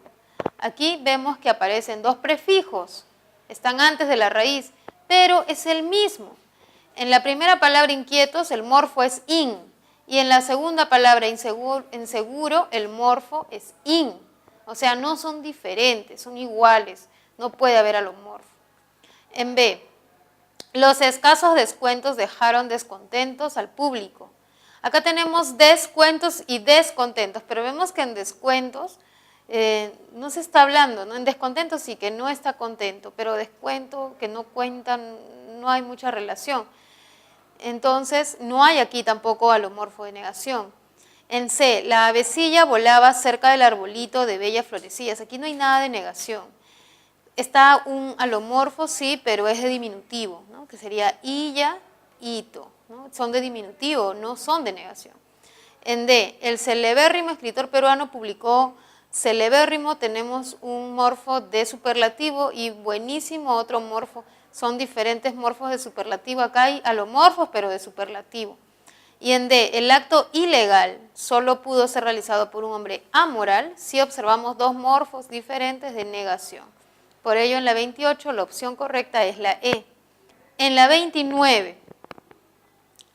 Aquí vemos que aparecen dos prefijos. Están antes de la raíz, pero es el mismo. En la primera palabra inquietos el morfo es in. Y en la segunda palabra inseguro el morfo es in. O sea, no son diferentes, son iguales. No puede haber alomorfo. En B. Los escasos descuentos dejaron descontentos al público. Acá tenemos descuentos y descontentos, pero vemos que en descuentos no se está hablando, ¿no? En descontentos sí que no está contento, pero descuento que no cuentan, no hay mucha relación. Entonces, no hay aquí tampoco alomorfo de negación. En C, la avecilla volaba cerca del arbolito de bellas florecillas. Aquí no hay nada de negación. Está un alomorfo, sí, pero es de diminutivo, ¿no? Que sería illa, ito, ¿no? Son de diminutivo, no son de negación. En D, el celebérrimo escritor peruano publicó celebérrimo, tenemos un morfo de superlativo y buenísimo otro morfo. Son diferentes morfos de superlativo. Acá hay alomorfos, pero de superlativo. Y en D, el acto ilegal solo pudo ser realizado por un hombre amoral si observamos dos morfos diferentes de negación. Por ello, en la 28, la opción correcta es la E. En la 29,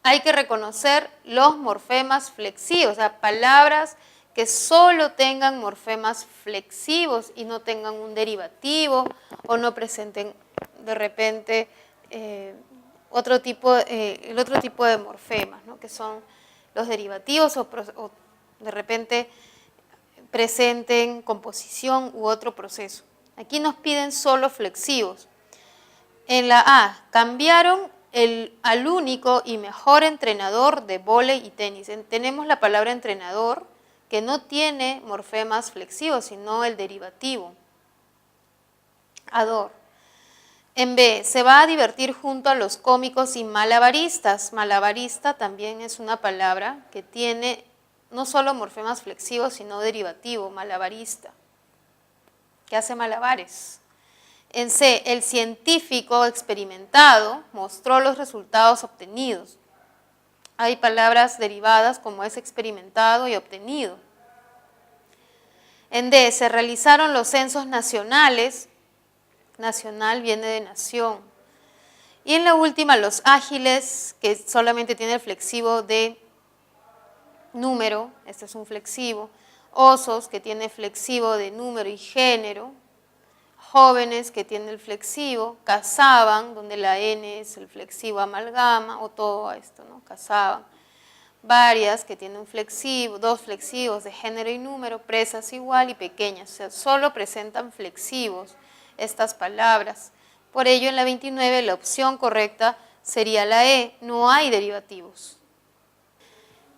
hay que reconocer los morfemas flexivos, o sea, palabras que solo tengan morfemas flexivos y no tengan un derivativo o no presenten de repente el otro tipo de morfemas, ¿no? Que son los derivativos o de repente presenten composición u otro proceso. Aquí nos piden solo flexivos. En la A, cambiaron al único y mejor entrenador de vóley y tenis. Tenemos la palabra entrenador, que no tiene morfemas flexivos, sino el derivativo. Ador. En B, se va a divertir junto a los cómicos y malabaristas. Malabarista también es una palabra que tiene no solo morfemas flexivos, sino derivativo, malabarista, que hace malabares. En C, el científico experimentado mostró los resultados obtenidos. Hay palabras derivadas como es experimentado y obtenido. En D, se realizaron los censos nacionales. Nacional viene de nación. Y en la última, los ágiles, que solamente tiene el flexivo de número, este es un flexivo. Osos, que tiene flexivo de número y género. Jóvenes, que tiene el flexivo. Cazaban, donde la N es el flexivo amalgama, o todo esto, ¿no? Cazaban. Varias, que tienen un flexivo, dos flexivos de género y número. Presas igual y pequeñas, o sea, solo presentan flexivos estas palabras. Por ello, en la 29 la opción correcta sería la E, no hay derivativos.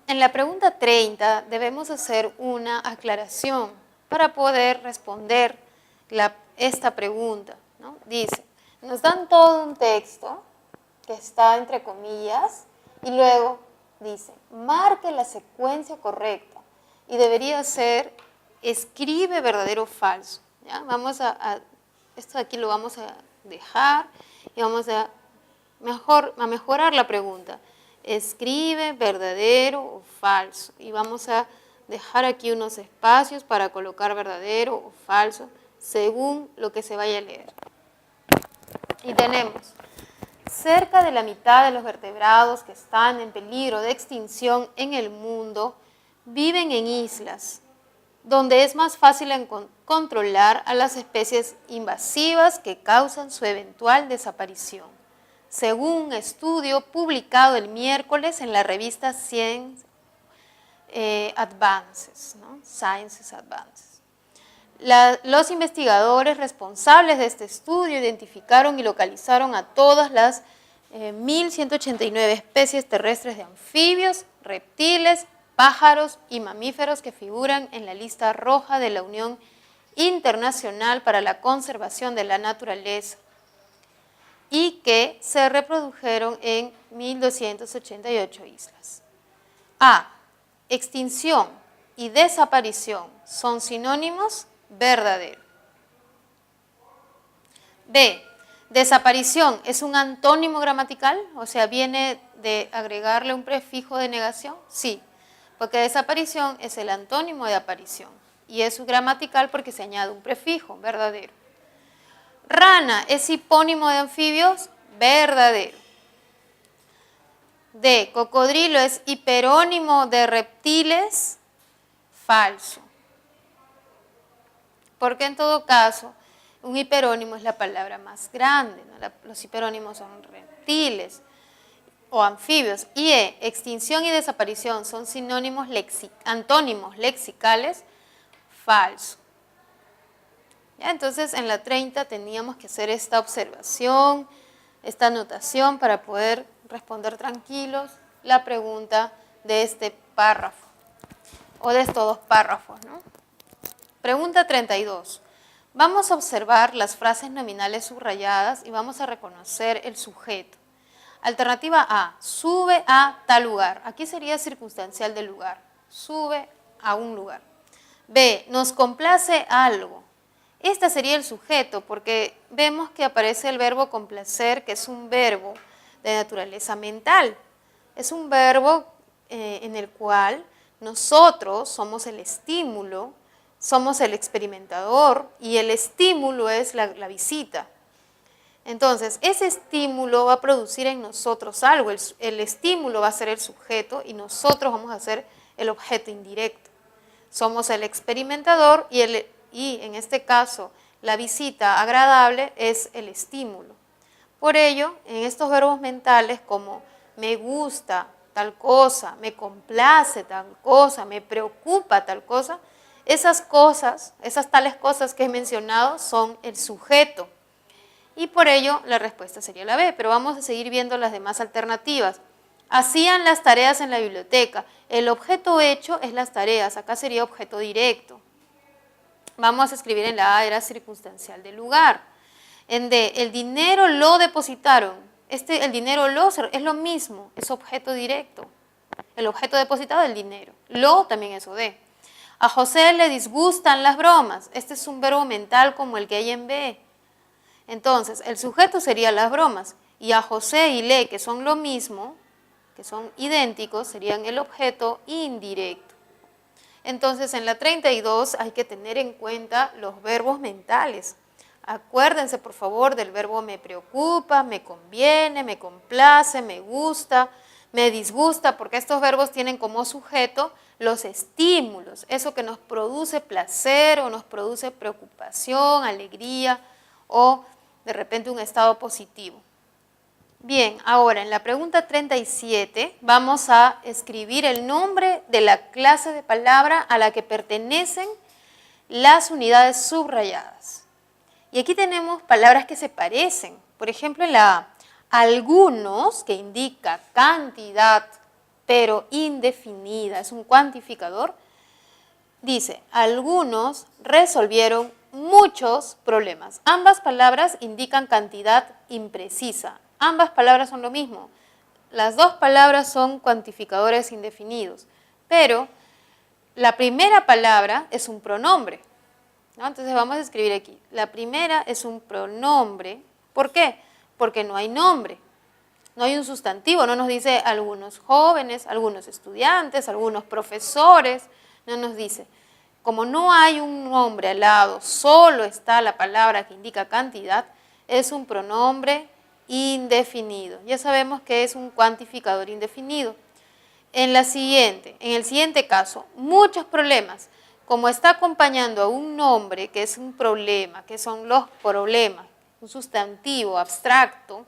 En la pregunta 30 debemos hacer una aclaración para poder responder esta pregunta, ¿no? Dice, nos dan todo un texto que está entre comillas y luego dice, marque la secuencia correcta y debería ser, escribe verdadero o falso. ¿Ya? Esto de aquí lo vamos a dejar y vamos a mejorar la pregunta. Escribe verdadero o falso. Y vamos a dejar aquí unos espacios para colocar verdadero o falso según lo que se vaya a leer. Y tenemos, cerca de la mitad de los vertebrados que están en peligro de extinción en el mundo viven en islas, donde es más fácil controlar a las especies invasivas que causan su eventual desaparición, según un estudio publicado el miércoles en la revista Science Advances, ¿no? Sciences Advances. Los investigadores responsables de este estudio identificaron y localizaron a todas las 1.189 especies terrestres de anfibios, reptiles, pájaros y mamíferos que figuran en la lista roja de la Unión Internacional para la Conservación de la Naturaleza y que se reprodujeron en 1.288 islas. A. Extinción y desaparición son sinónimos, verdadero. B. Desaparición es un antónimo gramatical, o sea, viene de agregarle un prefijo de negación, sí. Porque desaparición es el antónimo de aparición y es gramatical porque se añade un prefijo, verdadero. Rana es hipónimo de anfibios, verdadero. D. Cocodrilo es hiperónimo de reptiles, falso. Porque en todo caso, un hiperónimo es la palabra más grande, ¿no? Los hiperónimos son reptiles o anfibios. Y E, extinción y desaparición son sinónimos antónimos lexicales, falso. ¿Ya? Entonces en la 30 teníamos que hacer esta observación, esta anotación para poder responder tranquilos la pregunta de este párrafo, o de estos dos párrafos, ¿no? Pregunta 32. Vamos a observar las frases nominales subrayadas y vamos a reconocer el sujeto. Alternativa A, sube a tal lugar. Aquí sería circunstancial del lugar. Sube a un lugar. B, nos complace algo. Este sería el sujeto porque vemos que aparece el verbo complacer, que es un verbo de naturaleza mental. Es un verbo en el cual nosotros somos el estímulo, somos el experimentador y el estímulo es la visita. Entonces, ese estímulo va a producir en nosotros algo, el estímulo va a ser el sujeto y nosotros vamos a ser el objeto indirecto. Somos el experimentador y en este caso la visita agradable es el estímulo. Por ello, en estos verbos mentales como me gusta tal cosa, me complace tal cosa, me preocupa tal cosa, esas tales cosas que he mencionado son el sujeto. y por ello la respuesta sería la B, pero vamos a seguir viendo las demás alternativas. Hacían las tareas en la biblioteca. El objeto hecho es las tareas, acá sería objeto directo. Vamos a escribir en la A, era circunstancial del lugar. En D, el dinero lo depositaron. El dinero lo es lo mismo, es objeto directo. El objeto depositado es el dinero. Lo también es OD. A José le disgustan las bromas. Este es un verbo mental como el que hay en B. Entonces, el sujeto sería las bromas. Y a José y le, que son lo mismo, que son idénticos, serían el objeto indirecto. Entonces, en la 32 hay que tener en cuenta los verbos mentales. Acuérdense, por favor, del verbo me preocupa, me conviene, me complace, me gusta, me disgusta, porque estos verbos tienen como sujeto los estímulos, eso que nos produce placer o nos produce preocupación, alegría o de repente un estado positivo. Bien, ahora en la pregunta 37 vamos a escribir el nombre de la clase de palabra a la que pertenecen las unidades subrayadas. Y aquí tenemos palabras que se parecen. Por ejemplo, en la A, algunos, que indica cantidad, pero indefinida, es un cuantificador, dice, algunos resolvieron muchos problemas. Ambas palabras indican cantidad imprecisa. Ambas palabras son lo mismo. Las dos palabras son cuantificadores indefinidos, pero la primera palabra es un pronombre, ¿no? Entonces vamos a escribir aquí. La primera es un pronombre. ¿Por qué? Porque no hay nombre. No hay un sustantivo, no nos dice algunos jóvenes, algunos estudiantes, algunos profesores, no nos dice. Como no hay un nombre al lado, solo está la palabra que indica cantidad, es un pronombre indefinido. Ya sabemos que es un cuantificador indefinido. En el siguiente caso, muchos problemas. Como está acompañando a un nombre que es un problema, que son los problemas, un sustantivo abstracto,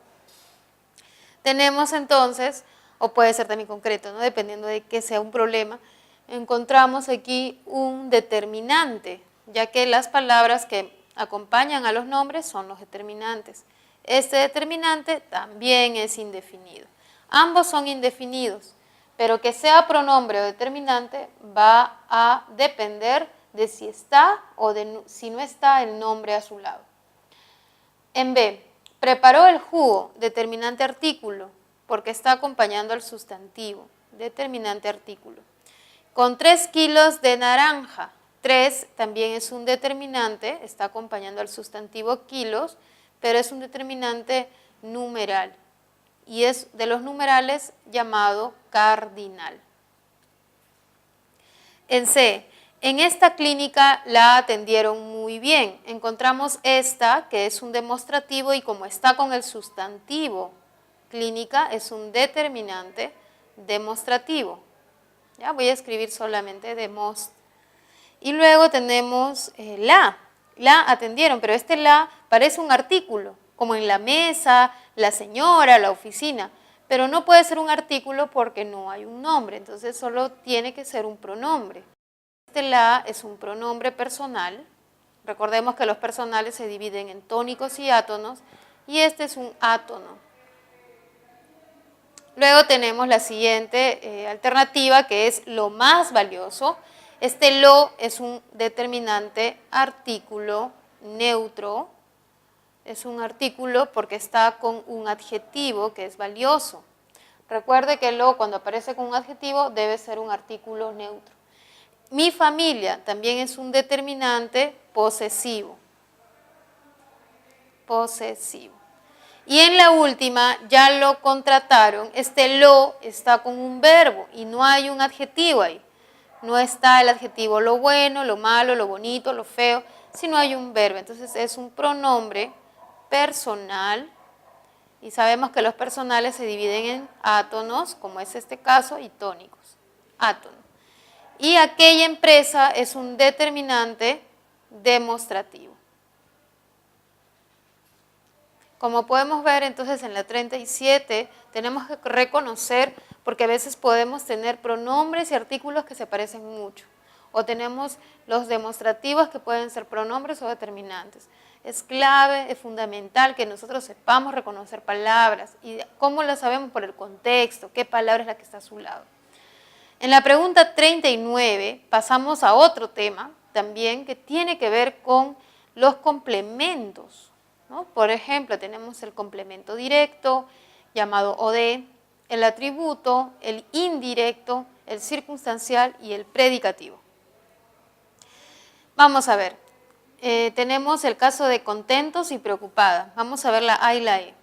tenemos entonces, o puede ser también concreto, ¿no? Dependiendo de qué sea un problema, encontramos aquí un determinante, ya que las palabras que acompañan a los nombres son los determinantes. Este determinante también es indefinido. Ambos son indefinidos, pero que sea pronombre o determinante va a depender de si está o de si no está el nombre a su lado. En B, preparó el jugo, determinante artículo, porque está acompañando al sustantivo, determinante artículo. Con 3 kilos de naranja, 3 también es un determinante, está acompañando al sustantivo kilos, pero es un determinante numeral y es de los numerales llamado cardinal. En C, en esta clínica la atendieron muy bien. Encontramos esta, que es un demostrativo y como está con el sustantivo clínica, es un determinante demostrativo. Ya voy a escribir solamente demost. Y luego tenemos la atendieron, pero este la parece un artículo, como en la mesa, la señora, la oficina, pero no puede ser un artículo porque no hay un nombre, entonces solo tiene que ser un pronombre. Este la es un pronombre personal, recordemos que los personales se dividen en tónicos y átonos, y este es un átono. Luego tenemos la siguiente alternativa, que es lo más valioso. Este lo es un determinante artículo neutro, es un artículo porque está con un adjetivo que es valioso. Recuerde que lo cuando aparece con un adjetivo debe ser un artículo neutro. Mi familia también es un determinante posesivo. Posesivo. Y en la última ya lo contrataron, este lo está con un verbo y no hay un adjetivo ahí. No está el adjetivo lo bueno, lo malo, lo bonito, lo feo, sino hay un verbo. Entonces es un pronombre personal y sabemos que los personales se dividen en átonos, como es este caso, y tónicos. Átono. Y aquella empresa es un determinante demostrativo. Como podemos ver entonces en la 37 tenemos que reconocer, porque a veces podemos tener pronombres y artículos que se parecen mucho, o tenemos los demostrativos que pueden ser pronombres o determinantes. Es clave, es fundamental que nosotros sepamos reconocer palabras. ¿Y cómo lo sabemos? Por el contexto, qué palabra es la que está a su lado. En la pregunta 39 pasamos a otro tema también que tiene que ver con los complementos, ¿no? Por ejemplo, tenemos el complemento directo, llamado OD, el atributo, el indirecto, el circunstancial y el predicativo. Vamos a ver, tenemos el caso de contentos y preocupada. Vamos a ver la A y la E.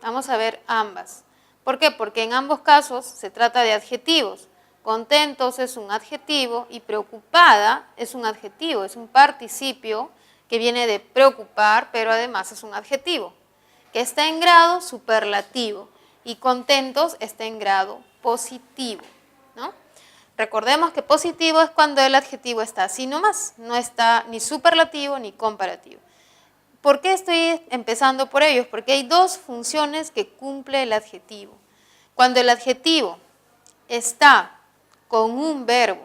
Vamos a ver ambas. ¿Por qué? Porque en ambos casos se trata de adjetivos. Contentos es un adjetivo y preocupada es un adjetivo, es un participio que viene de preocupar, pero además es un adjetivo, que está en grado superlativo y contentos está en grado positivo, ¿no? Recordemos que positivo es cuando el adjetivo está así nomás, no está ni superlativo ni comparativo. ¿Por qué estoy empezando por ellos? Porque hay dos funciones que cumple el adjetivo. Cuando el adjetivo está con un verbo,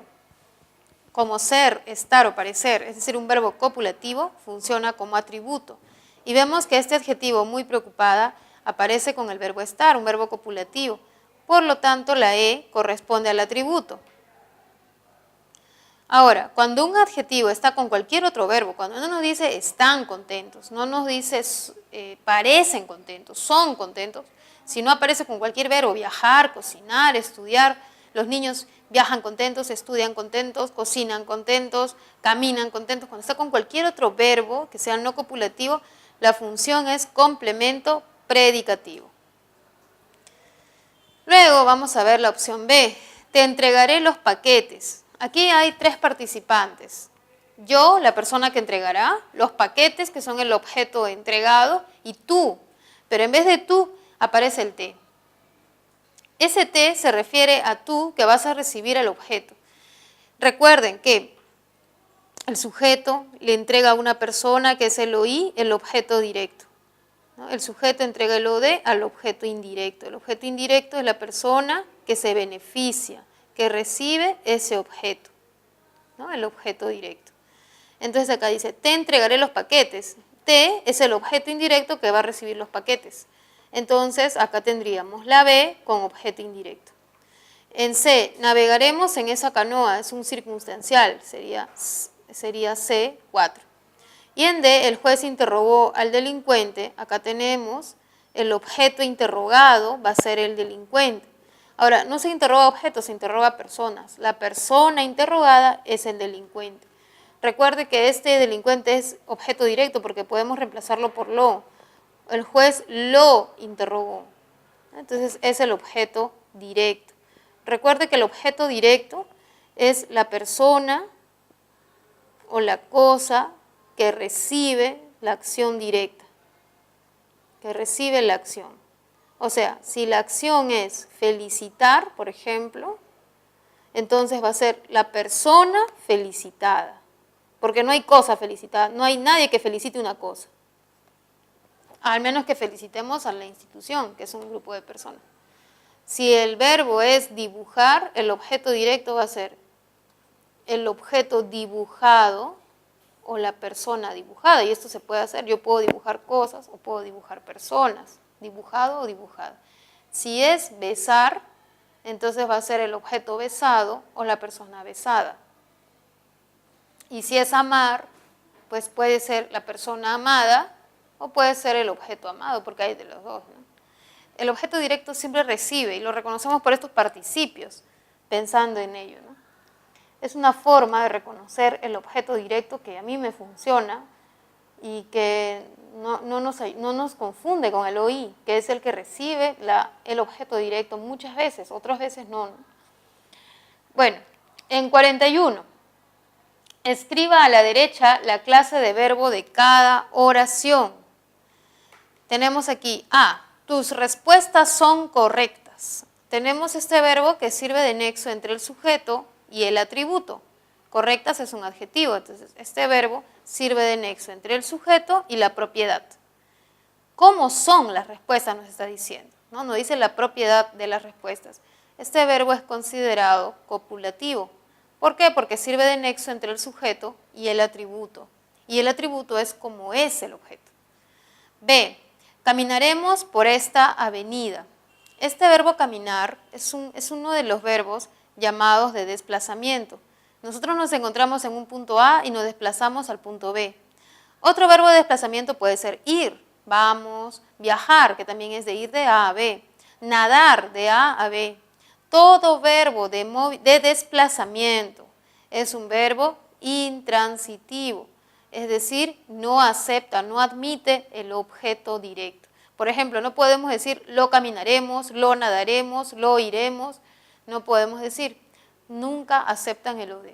como ser, estar o parecer, es decir, un verbo copulativo, funciona como atributo. Y vemos que este adjetivo, muy preocupada, aparece con el verbo estar, un verbo copulativo. Por lo tanto, la E corresponde al atributo. Ahora, cuando un adjetivo está con cualquier otro verbo, cuando no nos dice están contentos, no nos dice parecen contentos, son contentos, si no aparece con cualquier verbo, viajar, cocinar, estudiar, los niños viajan contentos, estudian contentos, cocinan contentos, caminan contentos. Cuando está con cualquier otro verbo que sea no copulativo, la función es complemento predicativo. Luego vamos a ver la opción B. Te entregaré los paquetes. Aquí hay tres participantes. Yo, la persona que entregará, los paquetes, que son el objeto entregado, y tú. Pero en vez de tú, aparece el te. Ese te se refiere a tú que vas a recibir el objeto. Recuerden que el sujeto le entrega a una persona, que es el OI, el objeto directo, ¿no? El sujeto entrega el OD al objeto indirecto. El objeto indirecto es la persona que se beneficia, que recibe ese objeto, ¿no? El objeto directo. Entonces acá dice, te entregaré los paquetes. Te es el objeto indirecto que va a recibir los paquetes. Entonces acá tendríamos la B con objeto indirecto. En C, navegaremos en esa canoa, es un circunstancial, sería C4. Y en D, el juez interrogó al delincuente, acá tenemos el objeto interrogado, va a ser el delincuente. Ahora, no se interroga objetos, se interroga personas. La persona interrogada es el delincuente. Recuerde que este delincuente es objeto directo porque podemos reemplazarlo por lo. El juez lo interrogó. Entonces es el objeto directo. Recuerde que el objeto directo es la persona o la cosa que recibe la acción directa, que recibe la acción. O sea, si la acción es felicitar, por ejemplo, entonces va a ser la persona felicitada, porque no hay cosa felicitada, no hay nadie que felicite una cosa, al menos que felicitemos a la institución, que es un grupo de personas. Si el verbo es dibujar, el objeto directo va a ser el objeto dibujado o la persona dibujada, y esto se puede hacer, yo puedo dibujar cosas o puedo dibujar personas, dibujado o dibujada. Si es besar, entonces va a ser el objeto besado o la persona besada. Y si es amar, pues puede ser la persona amada o puede ser el objeto amado, porque hay de los dos, ¿no? El objeto directo siempre recibe y lo reconocemos por estos participios, pensando en ello, ¿no? Es una forma de reconocer el objeto directo que a mí me funciona y que no nos confunde con el OI, que es el que recibe el objeto directo muchas veces, otras veces no, ¿no? Bueno, en 41, escriba a la derecha la clase de verbo de cada oración. Tenemos aquí A, tus respuestas son correctas. Tenemos este verbo que sirve de nexo entre el sujeto y el atributo. Correctas es un adjetivo, entonces este verbo sirve de nexo entre el sujeto y la propiedad. ¿Cómo son las respuestas? Nos está diciendo, ¿no? Nos dice la propiedad de las respuestas. Este verbo es considerado copulativo. ¿Por qué? Porque sirve de nexo entre el sujeto y el atributo. y el atributo es como es el objeto. B. Caminaremos por esta avenida. Este verbo caminar es uno de los verbos llamados de desplazamiento. Nosotros nos encontramos en un punto A y nos desplazamos al punto B. Otro verbo de desplazamiento puede ser ir, vamos, viajar, que también es de ir de A a B, nadar de A a B. Todo verbo de desplazamiento es un verbo intransitivo, es decir, no acepta, no admite el objeto directo. Por ejemplo, no podemos decir lo caminaremos, lo nadaremos, lo iremos, no podemos decir, nunca aceptan el OD.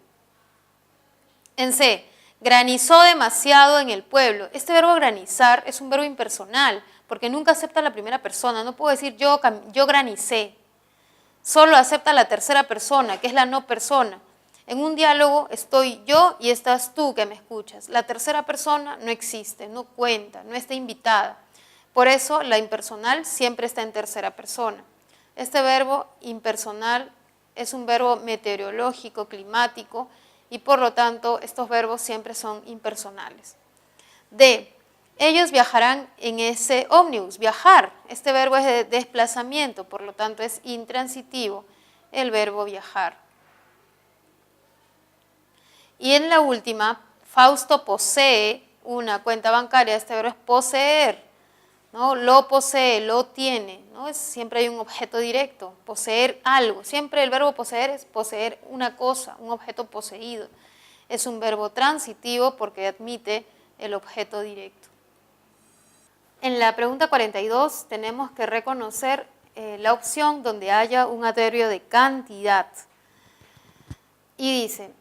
En C, granizó demasiado en el pueblo. Este verbo granizar es un verbo impersonal, porque nunca acepta la primera persona. No puedo decir yo granicé. Solo acepta la tercera persona, que es la no persona. En un diálogo estoy yo y estás tú que me escuchas. La tercera persona no existe, no cuenta, no está invitada. Por eso la impersonal siempre está en tercera persona. Este verbo impersonal es un verbo meteorológico, climático, y por lo tanto estos verbos siempre son impersonales. D. Ellos viajarán en ese ómnibus. Viajar, este verbo es de desplazamiento, por lo tanto es intransitivo el verbo viajar. Y en la última, Fausto posee una cuenta bancaria. Este verbo es poseer, ¿no? Lo posee, lo tiene, ¿no? Siempre hay un objeto directo, poseer algo. Siempre el verbo poseer es poseer una cosa, un objeto poseído. Es un verbo transitivo porque admite el objeto directo. En la pregunta 42 tenemos que reconocer la opción donde haya un adverbio de cantidad. Y dice,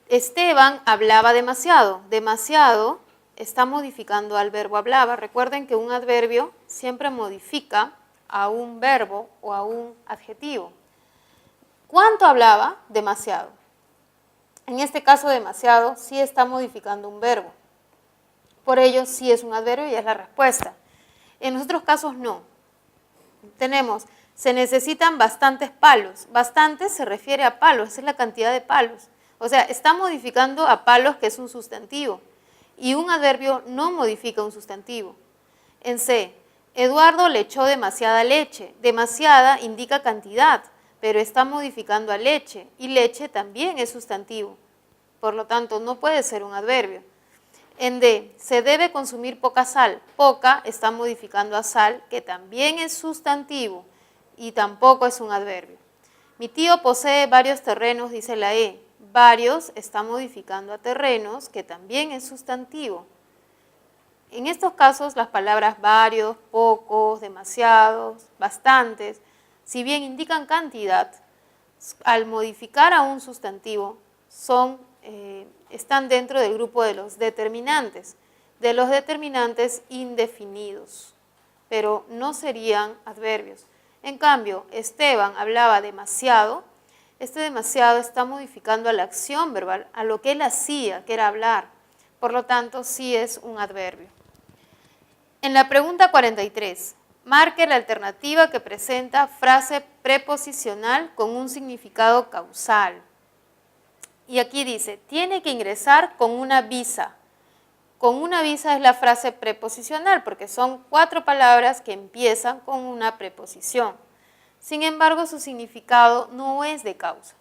Esteban hablaba demasiado. Demasiado está modificando al verbo hablaba. Recuerden que un adverbio siempre modifica a un verbo o a un adjetivo. ¿Cuánto hablaba? Demasiado. En este caso, demasiado sí está modificando un verbo. Por ello, sí es un adverbio y es la respuesta. En los otros casos, no. Tenemos, se necesitan bastantes palos. Bastantes se refiere a palos, esa es la cantidad de palos. O sea, está modificando a palos, que es un sustantivo. Y un adverbio no modifica un sustantivo. En C, Eduardo le echó demasiada leche. Demasiada indica cantidad, pero está modificando a leche. Y leche también es sustantivo. Por lo tanto, no puede ser un adverbio. En D, se debe consumir poca sal. Poca está modificando a sal, que también es sustantivo y tampoco es un adverbio. Mi tío posee varios terrenos, dice la E. Varios está modificando a terrenos, que también es sustantivo. En estos casos, las palabras varios, pocos, demasiados, bastantes, si bien indican cantidad, al modificar a un sustantivo, están dentro del grupo de los determinantes indefinidos, pero no serían adverbios. En cambio, Esteban hablaba demasiado. Este demasiado está modificando a la acción verbal, a lo que él hacía, que era hablar. Por lo tanto, sí es un adverbio. En la pregunta 43, marque la alternativa que presenta frase preposicional con un significado causal. Y aquí dice, tiene que ingresar con una visa. Con una visa es la frase preposicional porque son 4 palabras que empiezan con una preposición. Sin embargo, su significado no es de causa.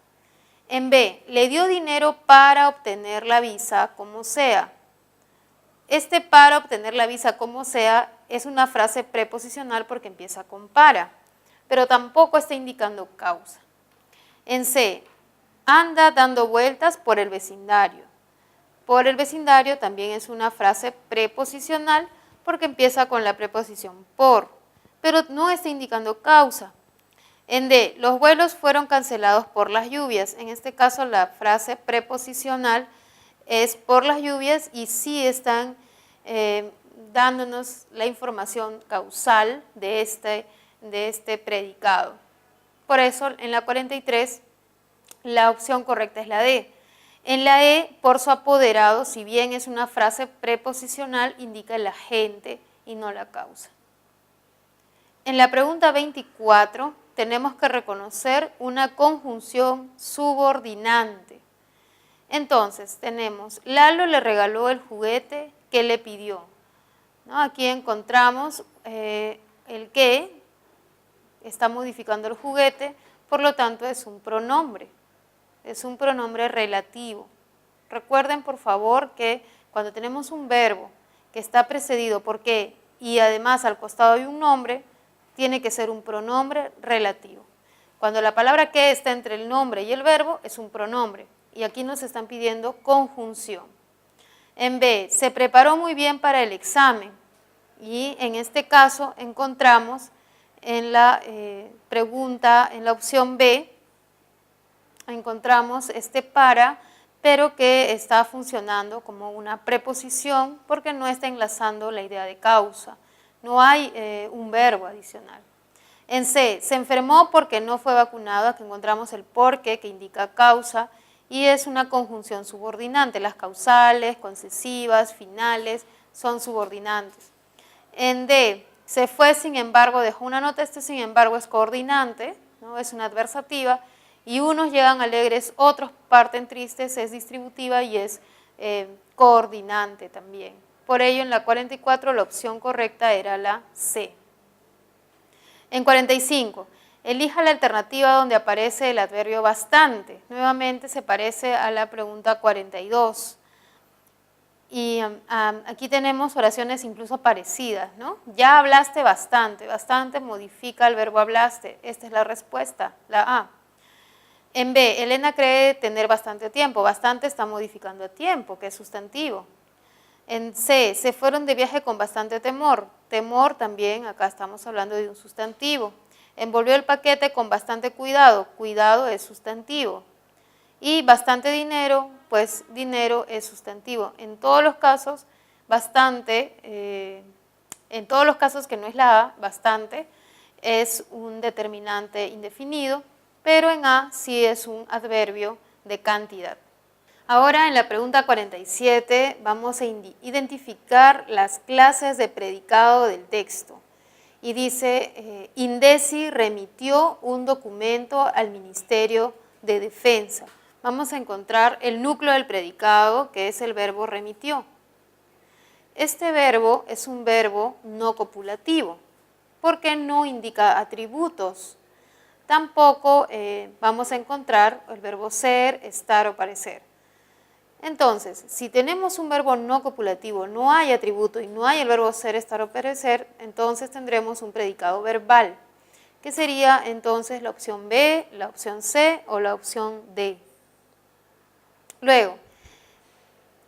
En B, le dio dinero para obtener la visa como sea. Este para obtener la visa como sea es una frase preposicional porque empieza con para, pero tampoco está indicando causa. En C, anda dando vueltas por el vecindario. Por el vecindario también es una frase preposicional porque empieza con la preposición por, pero no está indicando causa. En D, los vuelos fueron cancelados por las lluvias. En este caso la frase preposicional es por las lluvias y sí están dándonos la información causal de este predicado. Por eso en la 43 la opción correcta es la D. En la E, por su apoderado, si bien es una frase preposicional, indica el agente y no la causa. En la pregunta 24 tenemos que reconocer una conjunción subordinante. Entonces, tenemos, Lalo le regaló el juguete que le pidió, ¿no? Aquí encontramos el que está modificando el juguete, por lo tanto es un pronombre relativo. Recuerden, por favor, que cuando tenemos un verbo que está precedido por qué y además al costado hay un nombre, tiene que ser un pronombre relativo. Cuando la palabra que está entre el nombre y el verbo es un pronombre, y aquí nos están pidiendo conjunción. En B, se preparó muy bien para el examen, y en este caso encontramos en la pregunta, en la opción B, encontramos este para, pero que está funcionando como una preposición porque no está enlazando la idea de causa. No hay un verbo adicional. En C, se enfermó porque no fue vacunado. Aquí encontramos el porque que indica causa y es una conjunción subordinante. Las causales, concesivas, finales son subordinantes. En D, se fue, sin embargo, dejó una nota. Este sin embargo es coordinante, ¿no? Es una adversativa. Y unos llegan alegres, otros parten tristes, es distributiva y es coordinante también. Por ello, en la 44 la opción correcta era la C. En 45, elija la alternativa donde aparece el adverbio bastante. Nuevamente se parece a la pregunta 42. Y aquí tenemos oraciones incluso parecidas, ¿no? Ya hablaste bastante, bastante modifica el verbo hablaste. Esta es la respuesta, la A. En B, Elena cree tener bastante tiempo. Bastante está modificando a tiempo, que es sustantivo. En C, se fueron de viaje con bastante temor. Temor también, acá estamos hablando de un sustantivo. Envolvió el paquete con bastante cuidado. Cuidado es sustantivo. Y bastante dinero, pues dinero es sustantivo. En todos los casos, bastante, en todos los casos que no es la A, bastante, es un determinante indefinido, pero en A sí es un adverbio de cantidad. Ahora en la pregunta 47 vamos a identificar las clases de predicado del texto. Y dice, Indesi remitió un documento al Ministerio de Defensa. Vamos a encontrar el núcleo del predicado, que es el verbo remitió. Este verbo es un verbo no copulativo, porque no indica atributos. Tampoco vamos a encontrar el verbo ser, estar o parecer. Entonces, si tenemos un verbo no copulativo, no hay atributo y no hay el verbo ser, estar o parecer, entonces tendremos un predicado verbal, que sería entonces la opción B, la opción C o la opción D. Luego,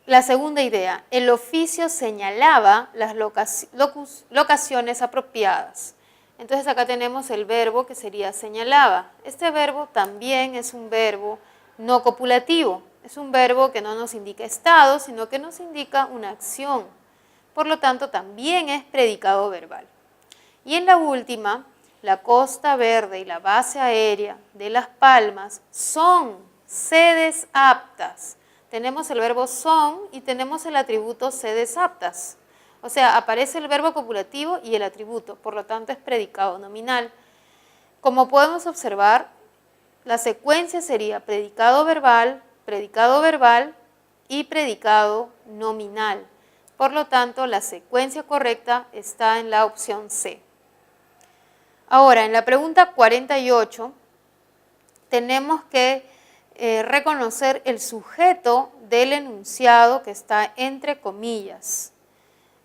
la segunda idea, el oficio señalaba las locaciones apropiadas. Entonces acá tenemos el verbo que sería señalaba. Este verbo también es un verbo no copulativo. Es un verbo que no nos indica estado, sino que nos indica una acción. Por lo tanto, también es predicado verbal. Y en la última, la Costa Verde y la base aérea de Las Palmas son sedes aptas. Tenemos el verbo son y tenemos el atributo sedes aptas. O sea, aparece el verbo copulativo y el atributo, por lo tanto es predicado nominal. Como podemos observar, la secuencia sería predicado verbal y predicado nominal. Por lo tanto, la secuencia correcta está en la opción C. Ahora, en la pregunta 48, tenemos que reconocer el sujeto del enunciado que está entre comillas.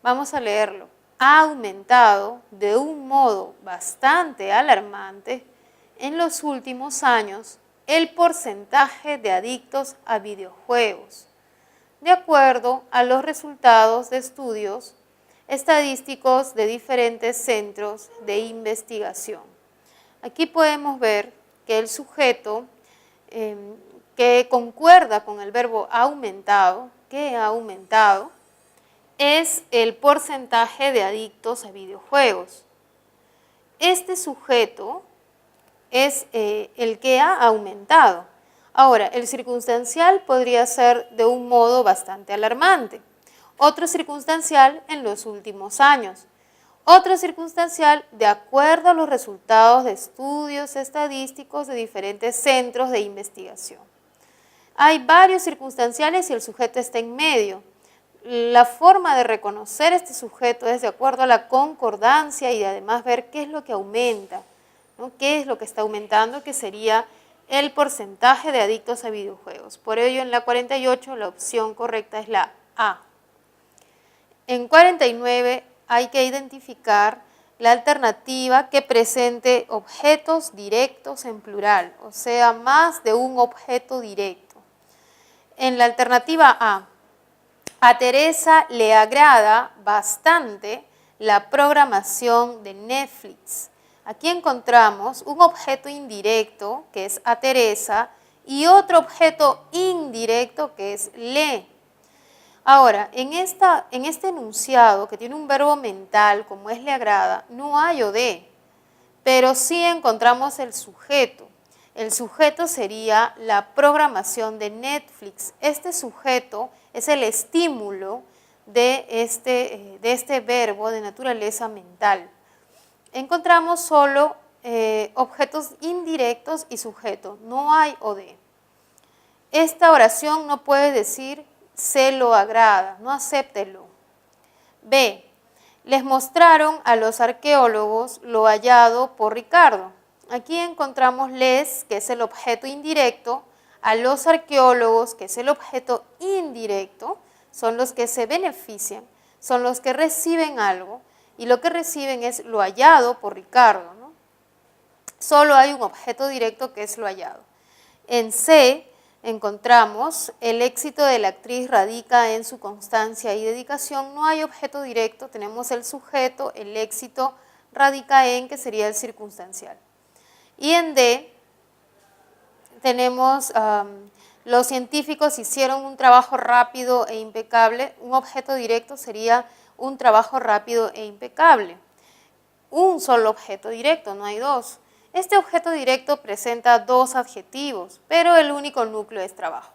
Vamos a leerlo. Ha aumentado de un modo bastante alarmante en los últimos años el porcentaje de adictos a videojuegos, de acuerdo a los resultados de estudios estadísticos de diferentes centros de investigación. Aquí podemos ver que el sujeto que concuerda con el verbo aumentado, que ha aumentado, es el porcentaje de adictos a videojuegos. Este sujeto es el que ha aumentado. Ahora, el circunstancial podría ser de un modo bastante alarmante. Otro circunstancial en los últimos años. Otro circunstancial de acuerdo a los resultados de estudios estadísticos de diferentes centros de investigación. Hay varios circunstanciales y el sujeto está en medio. La forma de reconocer este sujeto es de acuerdo a la concordancia y además ver qué es lo que aumenta, ¿no? ¿Qué es lo que está aumentando? Que sería el porcentaje de adictos a videojuegos. Por ello, en la 48 la opción correcta es la A. En 49 hay que identificar la alternativa que presente objetos directos en plural, o sea, más de un objeto directo. En la alternativa a Teresa le agrada bastante la programación de Netflix. Aquí encontramos un objeto indirecto, que es a Teresa, y otro objeto indirecto, que es le. Ahora, en este enunciado, que tiene un verbo mental, como es le agrada, no hay o de, pero sí encontramos el sujeto. El sujeto sería la programación de Netflix. Este sujeto es el estímulo de este verbo de naturaleza mental. Encontramos solo objetos indirectos y sujeto, no hay o de. Esta oración no puede decir se lo agrada, no acéptelo. B. Les mostraron a los arqueólogos lo hallado por Ricardo. Aquí encontramos les, que es el objeto indirecto, a los arqueólogos, que es el objeto indirecto, son los que se benefician, son los que reciben algo, y lo que reciben es lo hallado por Ricardo, ¿no? Solo hay un objeto directo que es lo hallado. En C encontramos el éxito de la actriz radica en su constancia y dedicación. No hay objeto directo, tenemos el sujeto, el éxito radica en, que sería el circunstancial. Y en D tenemos los científicos hicieron un trabajo rápido e impecable. Un objeto directo sería un trabajo rápido e impecable. Un solo objeto directo, no hay dos. Este objeto directo presenta dos adjetivos, pero el único núcleo es trabajo.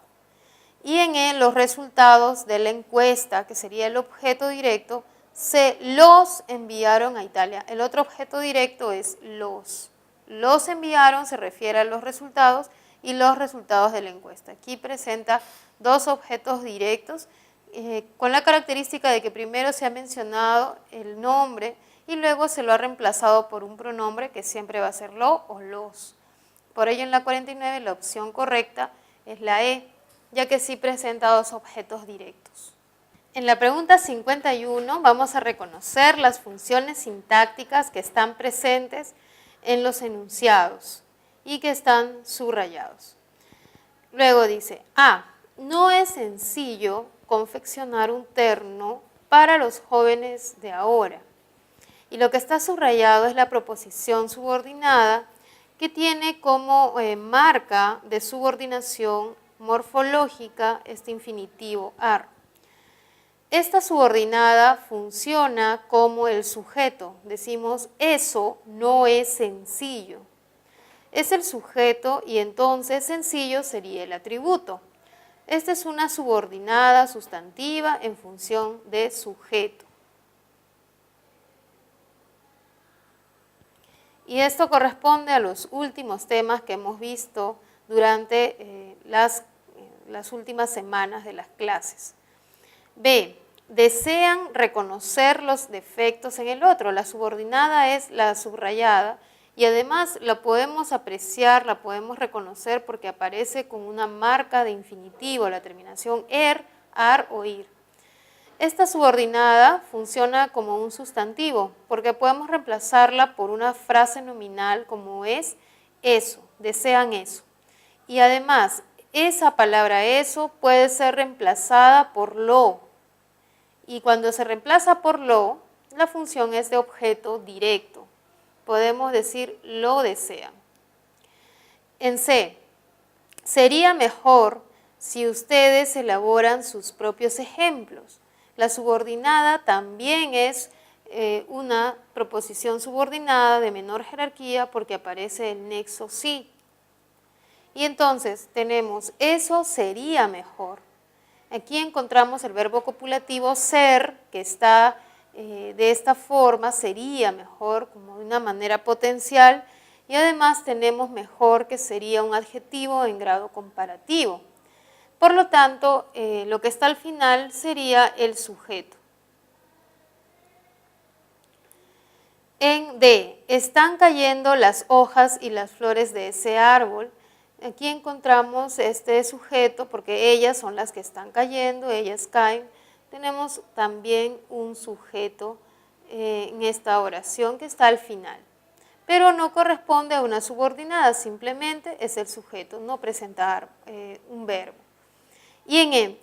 Y en él los resultados de la encuesta, que sería el objeto directo, se los enviaron a Italia. El otro objeto directo es los. Los enviaron se refiere a los resultados y los resultados de la encuesta. Aquí presenta dos objetos directos con la característica de que primero se ha mencionado el nombre y luego se lo ha reemplazado por un pronombre que siempre va a ser lo o los. Por ello en la 49 la opción correcta es la E, ya que sí presenta dos objetos directos. En la pregunta 51 vamos a reconocer las funciones sintácticas que están presentes en los enunciados y que están subrayados. Luego dice, A, no es sencillo confeccionar un terno para los jóvenes de ahora. Y lo que está subrayado es la proposición subordinada que tiene como marca de subordinación morfológica este infinitivo ar. Esta subordinada funciona como el sujeto. Decimos, eso no es sencillo. Es el sujeto y entonces sencillo sería el atributo. Esta es una subordinada sustantiva en función de sujeto. Y esto corresponde a los últimos temas que hemos visto durante las últimas semanas de las clases. B. Desean reconocer los defectos en el otro. La subordinada es la subrayada y además la podemos apreciar, la podemos reconocer porque aparece con una marca de infinitivo, la terminación er, ar o ir. Esta subordinada funciona como un sustantivo porque podemos reemplazarla por una frase nominal como es eso, desean eso. Y además, esa palabra eso puede ser reemplazada por lo. Y cuando se reemplaza por lo, la función es de objeto directo. Podemos decir lo desean. En C, sería mejor si ustedes elaboran sus propios ejemplos. La subordinada también es una proposición subordinada de menor jerarquía porque aparece el nexo sí. Y entonces tenemos eso sería mejor. Aquí encontramos el verbo copulativo ser, que está de esta forma, sería mejor, como de una manera potencial, y además tenemos mejor, que sería un adjetivo en grado comparativo. Por lo tanto, lo que está al final sería el sujeto. En D, están cayendo las hojas y las flores de ese árbol. Aquí encontramos este sujeto porque ellas son las que están cayendo, ellas caen. Tenemos también un sujeto en esta oración que está al final, pero no corresponde a una subordinada, simplemente es el sujeto, no presenta un verbo. Y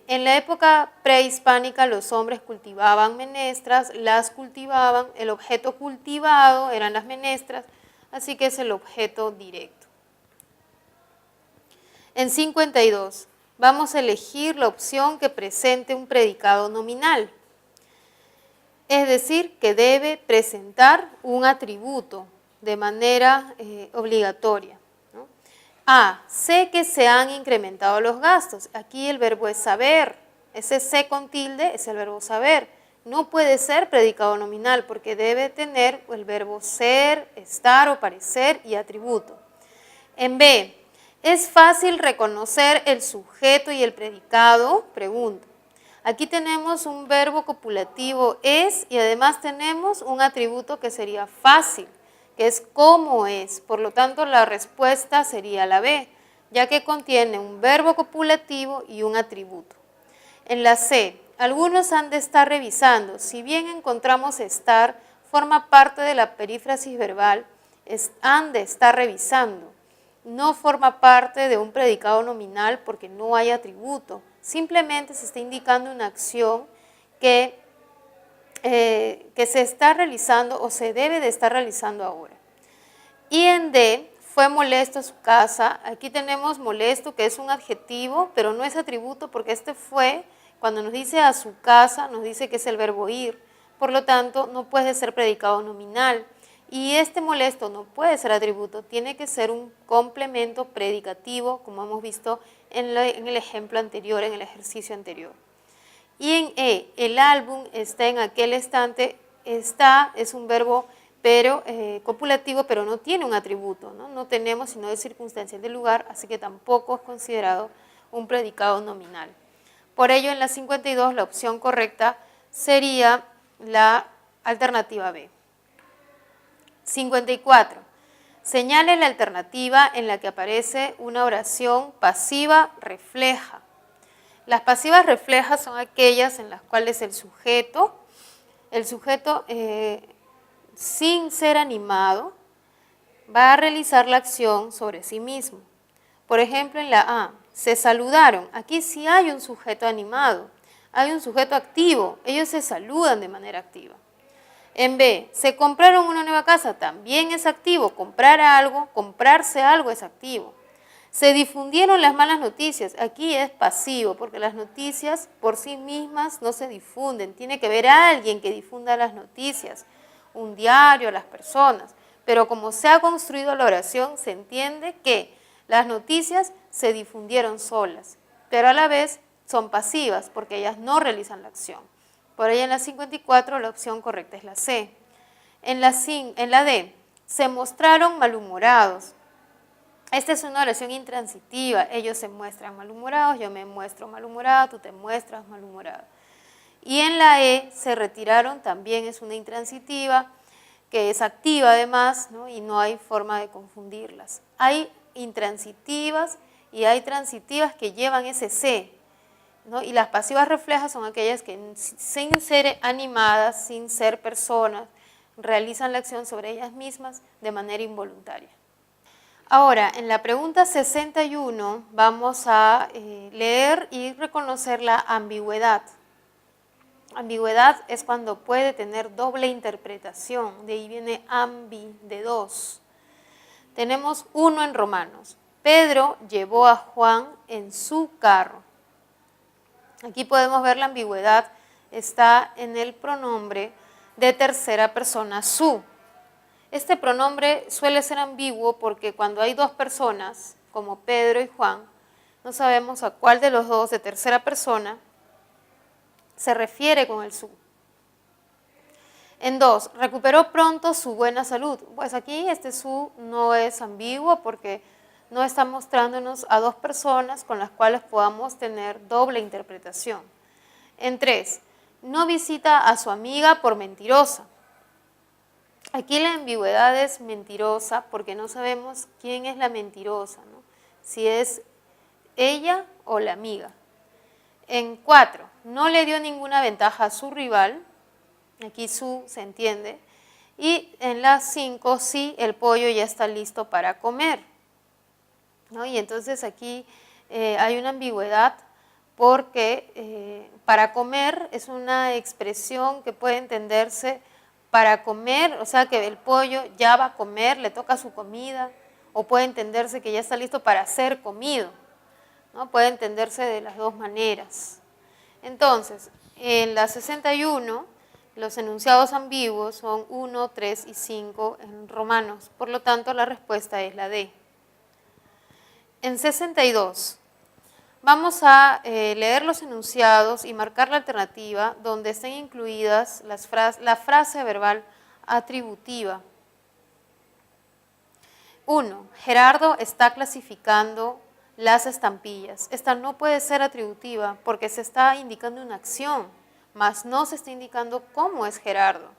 en la época prehispánica los hombres cultivaban menestras, las cultivaban, el objeto cultivado eran las menestras, así que es el objeto directo. En 52, vamos a elegir la opción que presente un predicado nominal, es decir, que debe presentar un atributo de manera obligatoria. A, sé que se han incrementado los gastos. Aquí el verbo es saber. Ese sé con tilde es el verbo saber. No puede ser predicado nominal porque debe tener el verbo ser, estar o parecer y atributo. En B, ¿es fácil reconocer el sujeto y el predicado? Pregunto. Aquí tenemos un verbo copulativo es y además tenemos un atributo que sería fácil, que es cómo es, por lo tanto la respuesta sería la B, ya que contiene un verbo copulativo y un atributo. En la C, algunos han de estar revisando, si bien encontramos estar, forma parte de la perífrasis verbal, han de estar revisando, no forma parte de un predicado nominal porque no hay atributo, simplemente se está indicando una acción que se está realizando o se debe de estar realizando ahora. Y en D, fue molesto su casa. Aquí tenemos molesto, que es un adjetivo, pero no es atributo porque este fue, cuando nos dice a su casa, nos dice que es el verbo ir. Por lo tanto, no puede ser predicado nominal. Y este molesto no puede ser atributo, tiene que ser un complemento predicativo, como hemos visto en el ejemplo anterior, en el ejercicio anterior. Y en E, el álbum está en aquel estante, está es un verbo pero copulativo, pero no tiene un atributo, no tenemos sino de circunstancias del lugar, así que tampoco es considerado un predicado nominal. Por ello, en la 52, la opción correcta sería la alternativa B. 54. Señale la alternativa en la que aparece una oración pasiva refleja. Las pasivas reflejas son aquellas en las cuales el sujeto sin ser animado, va a realizar la acción sobre sí mismo. Por ejemplo, en la A, se saludaron. Aquí sí hay un sujeto animado, hay un sujeto activo, ellos se saludan de manera activa. En B, se compraron una nueva casa, también es activo, comprar algo, comprarse algo es activo. Se difundieron las malas noticias, aquí es pasivo, porque las noticias por sí mismas no se difunden, tiene que haber alguien que difunda las noticias, un diario, las personas, pero como se ha construido la oración, se entiende que las noticias se difundieron solas, pero a la vez son pasivas, porque ellas no realizan la acción. Por ello en la 54 la opción correcta es la C. En la D, se mostraron malhumorados. Esta es una oración intransitiva, ellos se muestran malhumorados, yo me muestro malhumorado, tú te muestras malhumorado. Y en la E, se retiraron, también es una intransitiva, que es activa además, ¿no? Y no hay forma de confundirlas. Hay intransitivas y hay transitivas que llevan ese C, ¿no? Y las pasivas reflejas son aquellas que sin ser animadas, sin ser personas, realizan la acción sobre ellas mismas de manera involuntaria. Ahora, en la pregunta 61 vamos a leer y reconocer la ambigüedad. Ambigüedad es cuando puede tener doble interpretación, de ahí viene ambi, de dos. Tenemos uno en Romanos. Pedro llevó a Juan en su carro. Aquí podemos ver la ambigüedad, está en el pronombre de tercera persona su. Este pronombre suele ser ambiguo porque cuando hay dos personas, como Pedro y Juan, no sabemos a cuál de los dos de tercera persona se refiere con el su. En 2, recuperó pronto su buena salud. Pues aquí este su no es ambiguo porque no está mostrándonos a dos personas con las cuales podamos tener doble interpretación. En 3, no visita a su amiga por mentirosa. Aquí la ambigüedad es mentirosa porque no sabemos quién es la mentirosa, ¿no? Si es ella o la amiga. En 4, no le dio ninguna ventaja a su rival, aquí su se entiende, y en la 5, sí, el pollo ya está listo para comer, ¿no? Y entonces aquí hay una ambigüedad porque para comer es una expresión que puede entenderse para comer, o sea que el pollo ya va a comer, le toca su comida, o puede entenderse que ya está listo para ser comido, ¿no? Puede entenderse de las dos maneras. Entonces, en la 61, los enunciados ambiguos son 1, 3 y 5 en romanos, por lo tanto la respuesta es la D. En 62, vamos a leer los enunciados y marcar la alternativa donde estén incluidas la frase verbal atributiva. 1. Gerardo está clasificando las estampillas. Esta no puede ser atributiva porque se está indicando una acción, mas no se está indicando cómo es Gerardo,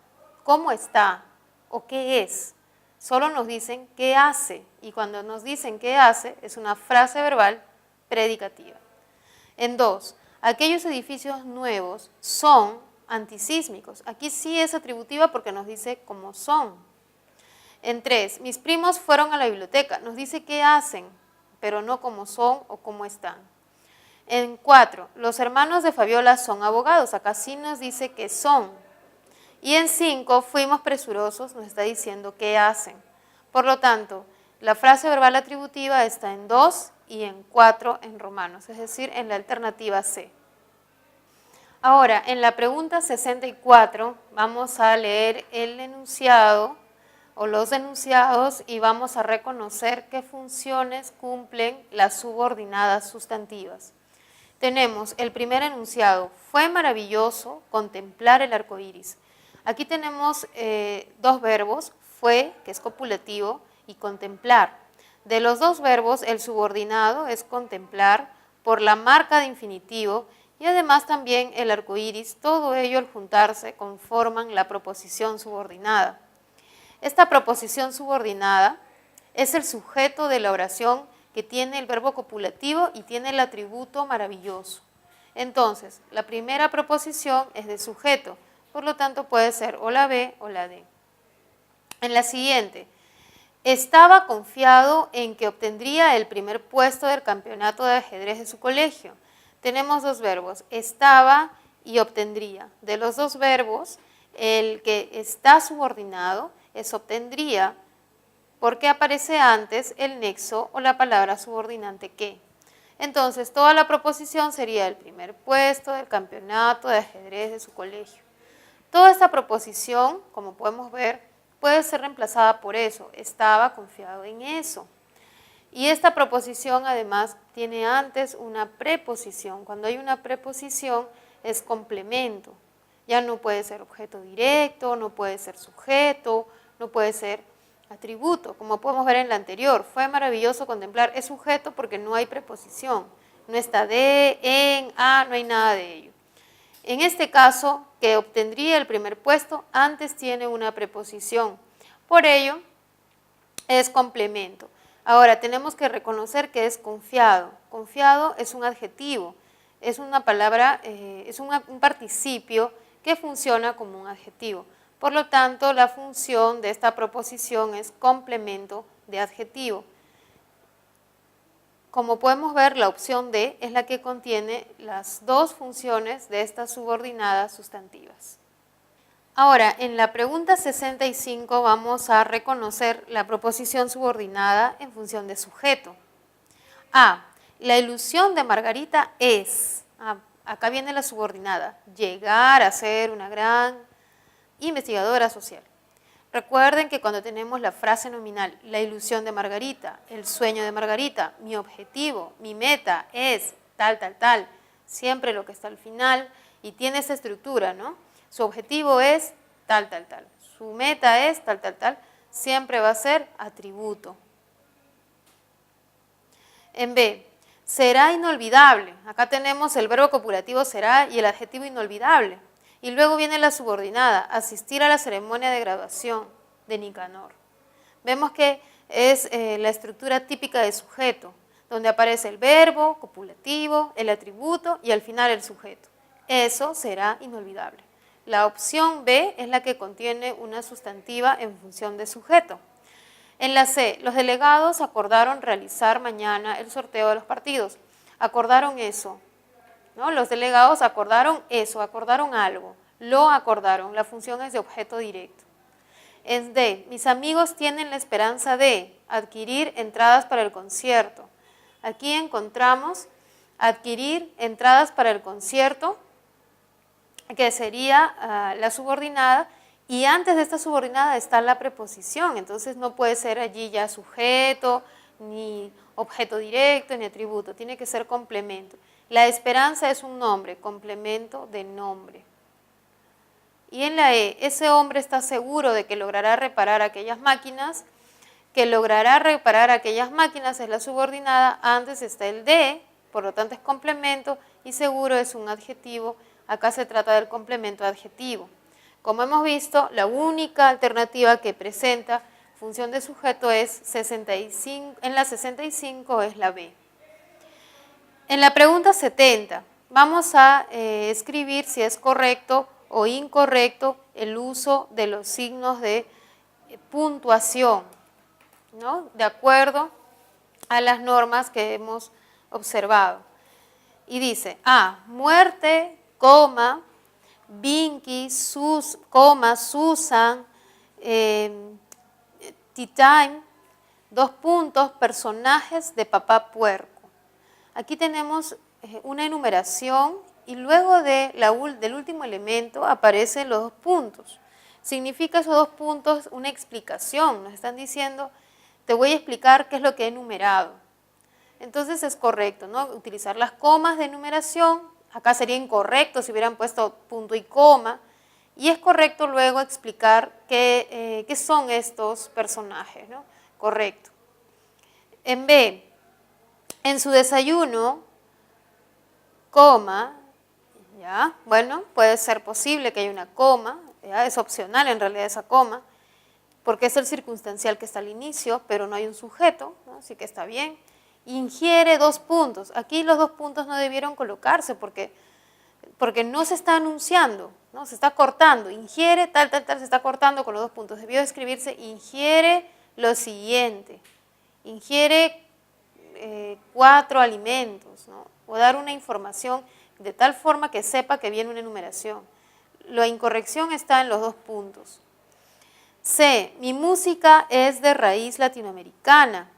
cómo está o qué es. Solo nos dicen qué hace, y cuando nos dicen qué hace es una frase verbal predicativa. En 2, aquellos edificios nuevos son antisísmicos. Aquí sí es atributiva porque nos dice cómo son. En 3, mis primos fueron a la biblioteca. Nos dice qué hacen, pero no cómo son o cómo están. En 4, los hermanos de Fabiola son abogados. Acá sí nos dice qué son. Y en 5, fuimos presurosos, nos está diciendo qué hacen. Por lo tanto, la frase verbal atributiva está en 2 y en 4 en romanos, es decir, en la alternativa C. Ahora, en la pregunta 64 vamos a leer el enunciado o los enunciados y vamos a reconocer qué funciones cumplen las subordinadas sustantivas. Tenemos el primer enunciado, fue maravilloso contemplar el arco iris. Aquí tenemos dos verbos, fue, que es copulativo, y contemplar. De los dos verbos, el subordinado es contemplar por la marca de infinitivo y además también el arco iris, todo ello al juntarse conforman la proposición subordinada. Esta proposición subordinada es el sujeto de la oración que tiene el verbo copulativo y tiene el atributo maravilloso. Entonces, la primera proposición es de sujeto, por lo tanto puede ser o la B o la D. En la siguiente, estaba confiado en que obtendría el primer puesto del campeonato de ajedrez de su colegio. Tenemos dos verbos, estaba y obtendría. De los dos verbos, el que está subordinado es obtendría, porque aparece antes el nexo o la palabra subordinante que. Entonces, toda la proposición sería el primer puesto del campeonato de ajedrez de su colegio. Toda esta proposición, como podemos ver, puede ser reemplazada por eso, estaba confiado en eso. Y esta proposición además tiene antes una preposición. Cuando hay una preposición es complemento. Ya no puede ser objeto directo, no puede ser sujeto, no puede ser atributo, como podemos ver en la anterior. Fue maravilloso contemplar, es sujeto porque no hay preposición. No está de, en, a, no hay nada de ello. En este caso, que obtendría el primer puesto, antes tiene una preposición. Por ello, es complemento. Ahora, tenemos que reconocer que es confiado. Confiado es un adjetivo, es una palabra, es un participio que funciona como un adjetivo. Por lo tanto, la función de esta proposición es complemento de adjetivo. Como podemos ver, la opción D es la que contiene las dos funciones de estas subordinadas sustantivas. Ahora, en la pregunta 65 vamos a reconocer la proposición subordinada en función de sujeto. A. La ilusión de Margarita es, acá viene la subordinada, llegar a ser una gran investigadora social. Recuerden que cuando tenemos la frase nominal, la ilusión de Margarita, el sueño de Margarita, mi objetivo, mi meta es tal, tal, tal, siempre lo que está al final y tiene esa estructura, ¿no? Su objetivo es tal, tal, tal, su meta es tal, tal, tal, siempre va a ser atributo. En B, será inolvidable. Acá tenemos el verbo copulativo será y el adjetivo inolvidable. Y luego viene la subordinada, asistir a la ceremonia de graduación de Nicanor. Vemos que es la estructura típica de sujeto, donde aparece el verbo, copulativo, el atributo y al final el sujeto. Eso será inolvidable. La opción B es la que contiene una sustantiva en función de sujeto. En la C, los delegados acordaron realizar mañana el sorteo de los partidos. Acordaron eso, ¿no? Los delegados acordaron eso, acordaron algo, lo acordaron. La función es de objeto directo. En D, mis amigos tienen la esperanza de adquirir entradas para el concierto. Aquí encontramos adquirir entradas para el concierto, que sería la subordinada, y antes de esta subordinada está la preposición, entonces no puede ser allí ya sujeto, ni objeto directo, ni atributo, tiene que ser complemento. La esperanza es un nombre, complemento de nombre. Y en la E, ese hombre está seguro de que logrará reparar aquellas máquinas, es la subordinada, antes está el de, por lo tanto es complemento, y seguro es un adjetivo, acá se trata del complemento adjetivo. Como hemos visto, la única alternativa que presenta función de sujeto es 65, en la 65 es la B. En la pregunta 70, vamos a escribir si es correcto o incorrecto el uso de los signos de puntuación, ¿no? De acuerdo a las normas que hemos observado. Y dice, A, muerte, coma, Vinky, Susan, tea time, dos puntos, personajes de Papá Puerco. Aquí tenemos una enumeración y luego del último elemento aparecen los dos puntos. Significa esos dos puntos una explicación, nos están diciendo, te voy a explicar qué es lo que he enumerado. Entonces es correcto, ¿no? Utilizar las comas de enumeración. Acá sería incorrecto si hubieran puesto punto y coma, y es correcto luego explicar qué son estos personajes, ¿no? Correcto. En B, en su desayuno, coma, ¿ya? Bueno, puede ser posible que haya una coma, ¿ya? Es opcional en realidad esa coma, porque es el circunstancial que está al inicio, pero no hay un sujeto, ¿no? Así que está bien. Ingiere dos puntos. Aquí los dos puntos no debieron colocarse porque no se está anunciando, ¿no? Se está cortando. Ingiere tal, se está cortando con los dos puntos. Debió escribirse ingiere lo siguiente. Ingiere 4 alimentos, ¿no? O dar una información de tal forma que sepa que viene una enumeración. La incorrección está en los dos puntos. C, mi música es de raíz latinoamericana.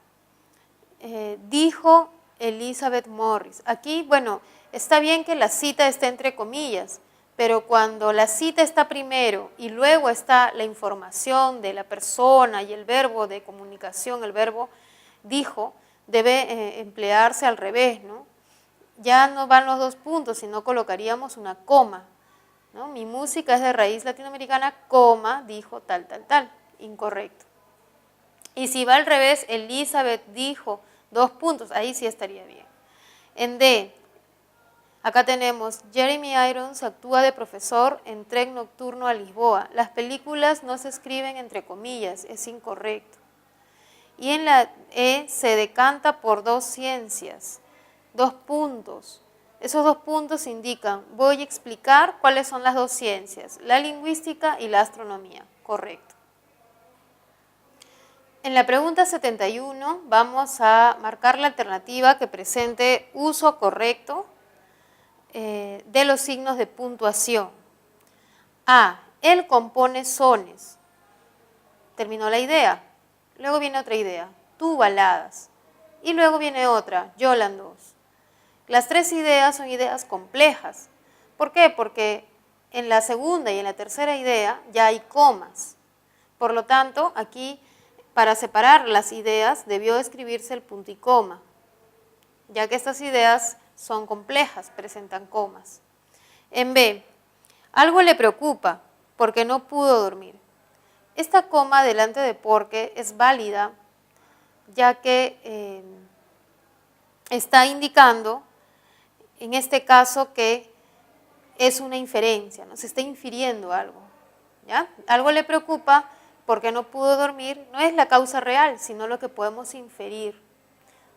Dijo Elizabeth Morris. Aquí, bueno, está bien que la cita esté entre comillas, pero cuando la cita está primero y luego está la información de la persona y el verbo de comunicación, el verbo dijo, debe emplearse al revés, ¿no? Ya no van los dos puntos, sino colocaríamos una coma, ¿no? Mi música es de raíz latinoamericana, coma, dijo tal, incorrecto. Y si va al revés, Elizabeth dijo, dos puntos, ahí sí estaría bien. En D, acá tenemos, Jeremy Irons actúa de profesor en Tren Nocturno a Lisboa. Las películas no se escriben entre comillas, es incorrecto. Y en la E, se decanta por dos ciencias, dos puntos. Esos dos puntos indican, voy a explicar cuáles son las dos ciencias, la lingüística y la astronomía, correcto. En la pregunta 71 vamos a marcar la alternativa que presente uso correcto de los signos de puntuación. A, él compone sones. Terminó la idea. Luego viene otra idea, tú baladas. Y luego viene otra, Yolandos. Las tres ideas son ideas complejas. ¿Por qué? Porque en la segunda y en la tercera idea ya hay comas. Por lo tanto, aquí, para separar las ideas, debió escribirse el punto y coma, ya que estas ideas son complejas, presentan comas. En B, algo le preocupa porque no pudo dormir. Esta coma delante de porque es válida, ya que está indicando, en este caso, que es una inferencia, ¿no? Se está infiriendo algo, ¿ya? Algo le preocupa porque no pudo dormir, no es la causa real, sino lo que podemos inferir.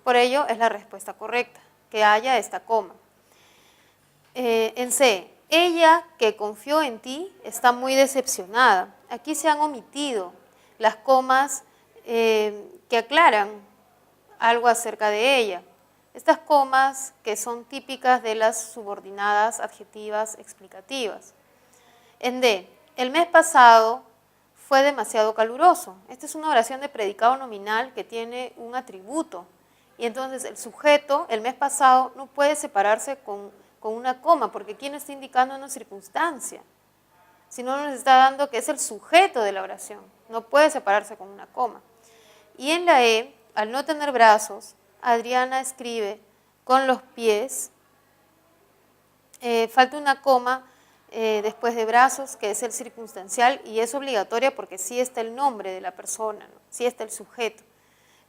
Por ello es la respuesta correcta, que haya esta coma. En C, ella que confió en ti está muy decepcionada. Aquí se han omitido las comas que aclaran algo acerca de ella. Estas comas que son típicas de las subordinadas adjetivas explicativas. En D, el mes pasado fue demasiado caluroso. Esta es una oración de predicado nominal que tiene un atributo. Y entonces el sujeto, el mes pasado, no puede separarse con una coma, porque aquí no está indicando una circunstancia, sino nos está dando que es el sujeto de la oración. No puede separarse con una coma. Y en la E, al no tener brazos, Adriana escribe con los pies, falta una coma después de brazos, que es el circunstancial, y es obligatoria porque sí está el nombre de la persona, ¿no? Sí está el sujeto.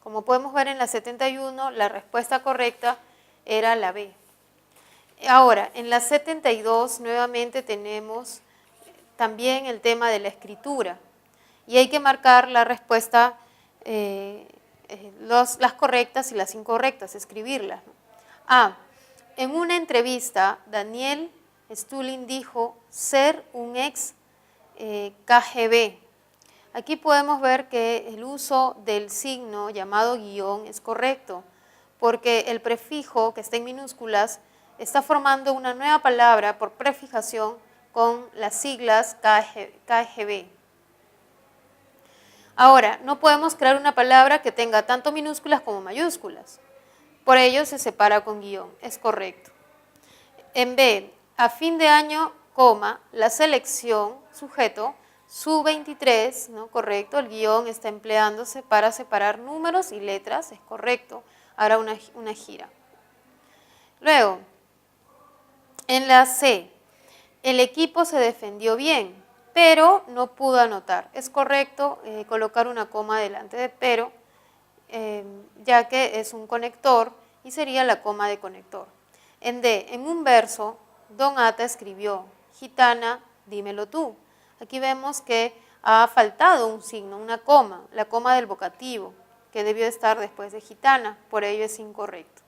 Como podemos ver en la 71, la respuesta correcta era la B. Ahora, en la 72 nuevamente tenemos también el tema de la escritura y hay que marcar la respuesta, las correctas y las incorrectas, escribirlas, ¿no? A. En una entrevista, Daniel Stulin dijo ser un ex KGB. Aquí podemos ver que el uso del signo llamado guión es correcto, porque el prefijo que está en minúsculas está formando una nueva palabra por prefijación con las siglas KGB. Ahora, no podemos crear una palabra que tenga tanto minúsculas como mayúsculas. Por ello se separa con guión, es correcto. En B, a fin de año, coma, la selección, sujeto, sub-23, ¿no? Correcto, el guión está empleándose para separar números y letras, es correcto. Ahora una gira. Luego, en la C, el equipo se defendió bien, pero no pudo anotar. Es correcto colocar una coma delante de pero, ya que es un conector y sería la coma de conector. En D, en un verso, Don Ata escribió, gitana, dímelo tú. Aquí vemos que ha faltado un signo, una coma, la coma del vocativo, que debió estar después de gitana, por ello es incorrecto.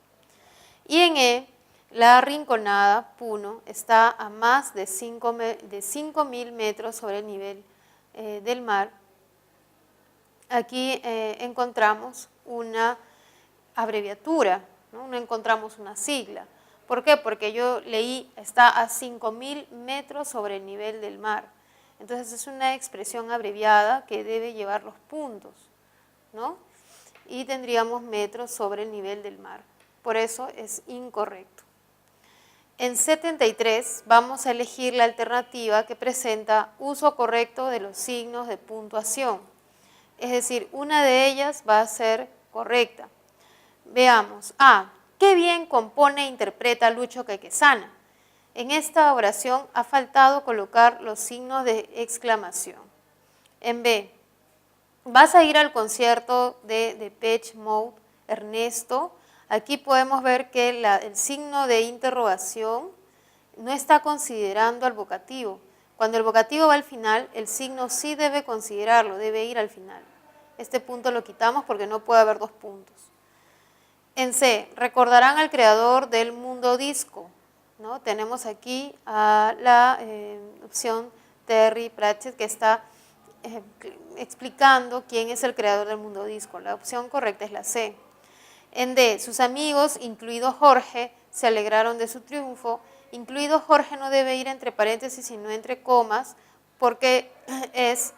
Y en E, la rinconada, Puno, está a más de 5.000 metros sobre el nivel del mar. Aquí encontramos una abreviatura, ¿no? No encontramos una sigla. ¿Por qué? Porque yo leí, está a 5.000 metros sobre el nivel del mar. Entonces es una expresión abreviada que debe llevar los puntos, ¿no? Y tendríamos metros sobre el nivel del mar. Por eso es incorrecto. En 73 vamos a elegir la alternativa que presenta uso correcto de los signos de puntuación. Es decir, una de ellas va a ser correcta. Veamos. A. Qué bien compone e interpreta Lucho Quequesana. En esta oración ha faltado colocar los signos de exclamación. En B. Vas a ir al concierto de Depeche Mode, Ernesto. Aquí podemos ver que el signo de interrogación no está considerando al vocativo. Cuando el vocativo va al final, el signo sí debe considerarlo, debe ir al final. Este punto lo quitamos porque no puede haber dos puntos. En C, recordarán al creador del mundo disco, ¿no? Tenemos aquí a la opción Terry Pratchett que está explicando quién es el creador del mundo disco. La opción correcta es la C. En D, sus amigos, incluido Jorge, se alegraron de su triunfo. Incluido Jorge no debe ir entre paréntesis, sino entre comas, porque es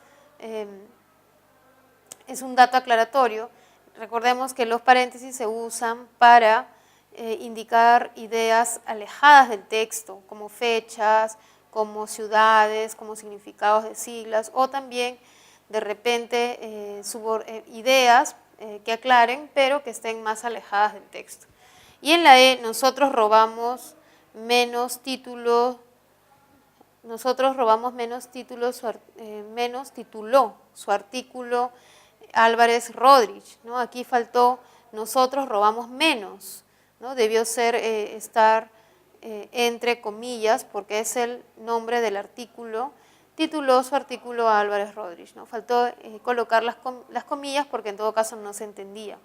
un dato aclaratorio. Recordemos que los paréntesis se usan para indicar ideas alejadas del texto, como fechas, como ciudades, como significados de siglas, o también de repente ideas que aclaren, pero que estén más alejadas del texto. Y en la E, nosotros robamos menos títulos, menos tituló su artículo Álvarez Rodríguez, ¿no? Aquí faltó nosotros robamos menos, ¿no? Debió estar entre comillas porque es el nombre del artículo, tituló su artículo a Álvarez Rodríguez, ¿no? Faltó colocar las comillas porque en todo caso no se entendía.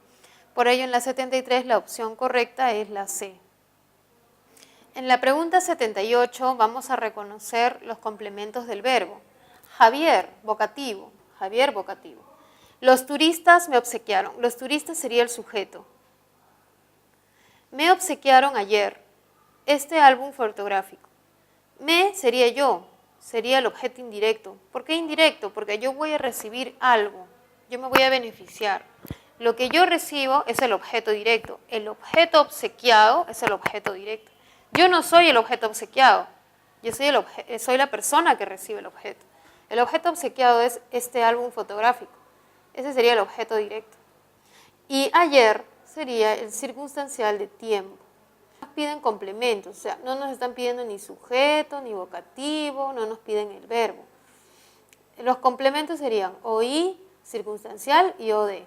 Por ello en la 73 la opción correcta es la C. En la pregunta 78 vamos a reconocer los complementos del verbo. Javier, vocativo. Javier, vocativo. Los turistas me obsequiaron. Los turistas sería el sujeto. Me obsequiaron ayer este álbum fotográfico. Me sería yo, sería el objeto indirecto. ¿Por qué indirecto? Porque yo voy a recibir algo, yo me voy a beneficiar. Lo que yo recibo es el objeto directo. El objeto obsequiado es el objeto directo. Yo no soy el objeto obsequiado, yo soy la persona que recibe el objeto. El objeto obsequiado es este álbum fotográfico. Ese sería el objeto directo. Y ayer sería el circunstancial de tiempo. Nos piden complementos, o sea, no nos están pidiendo ni sujeto, ni vocativo, no nos piden el verbo. Los complementos serían OI, circunstancial y OD.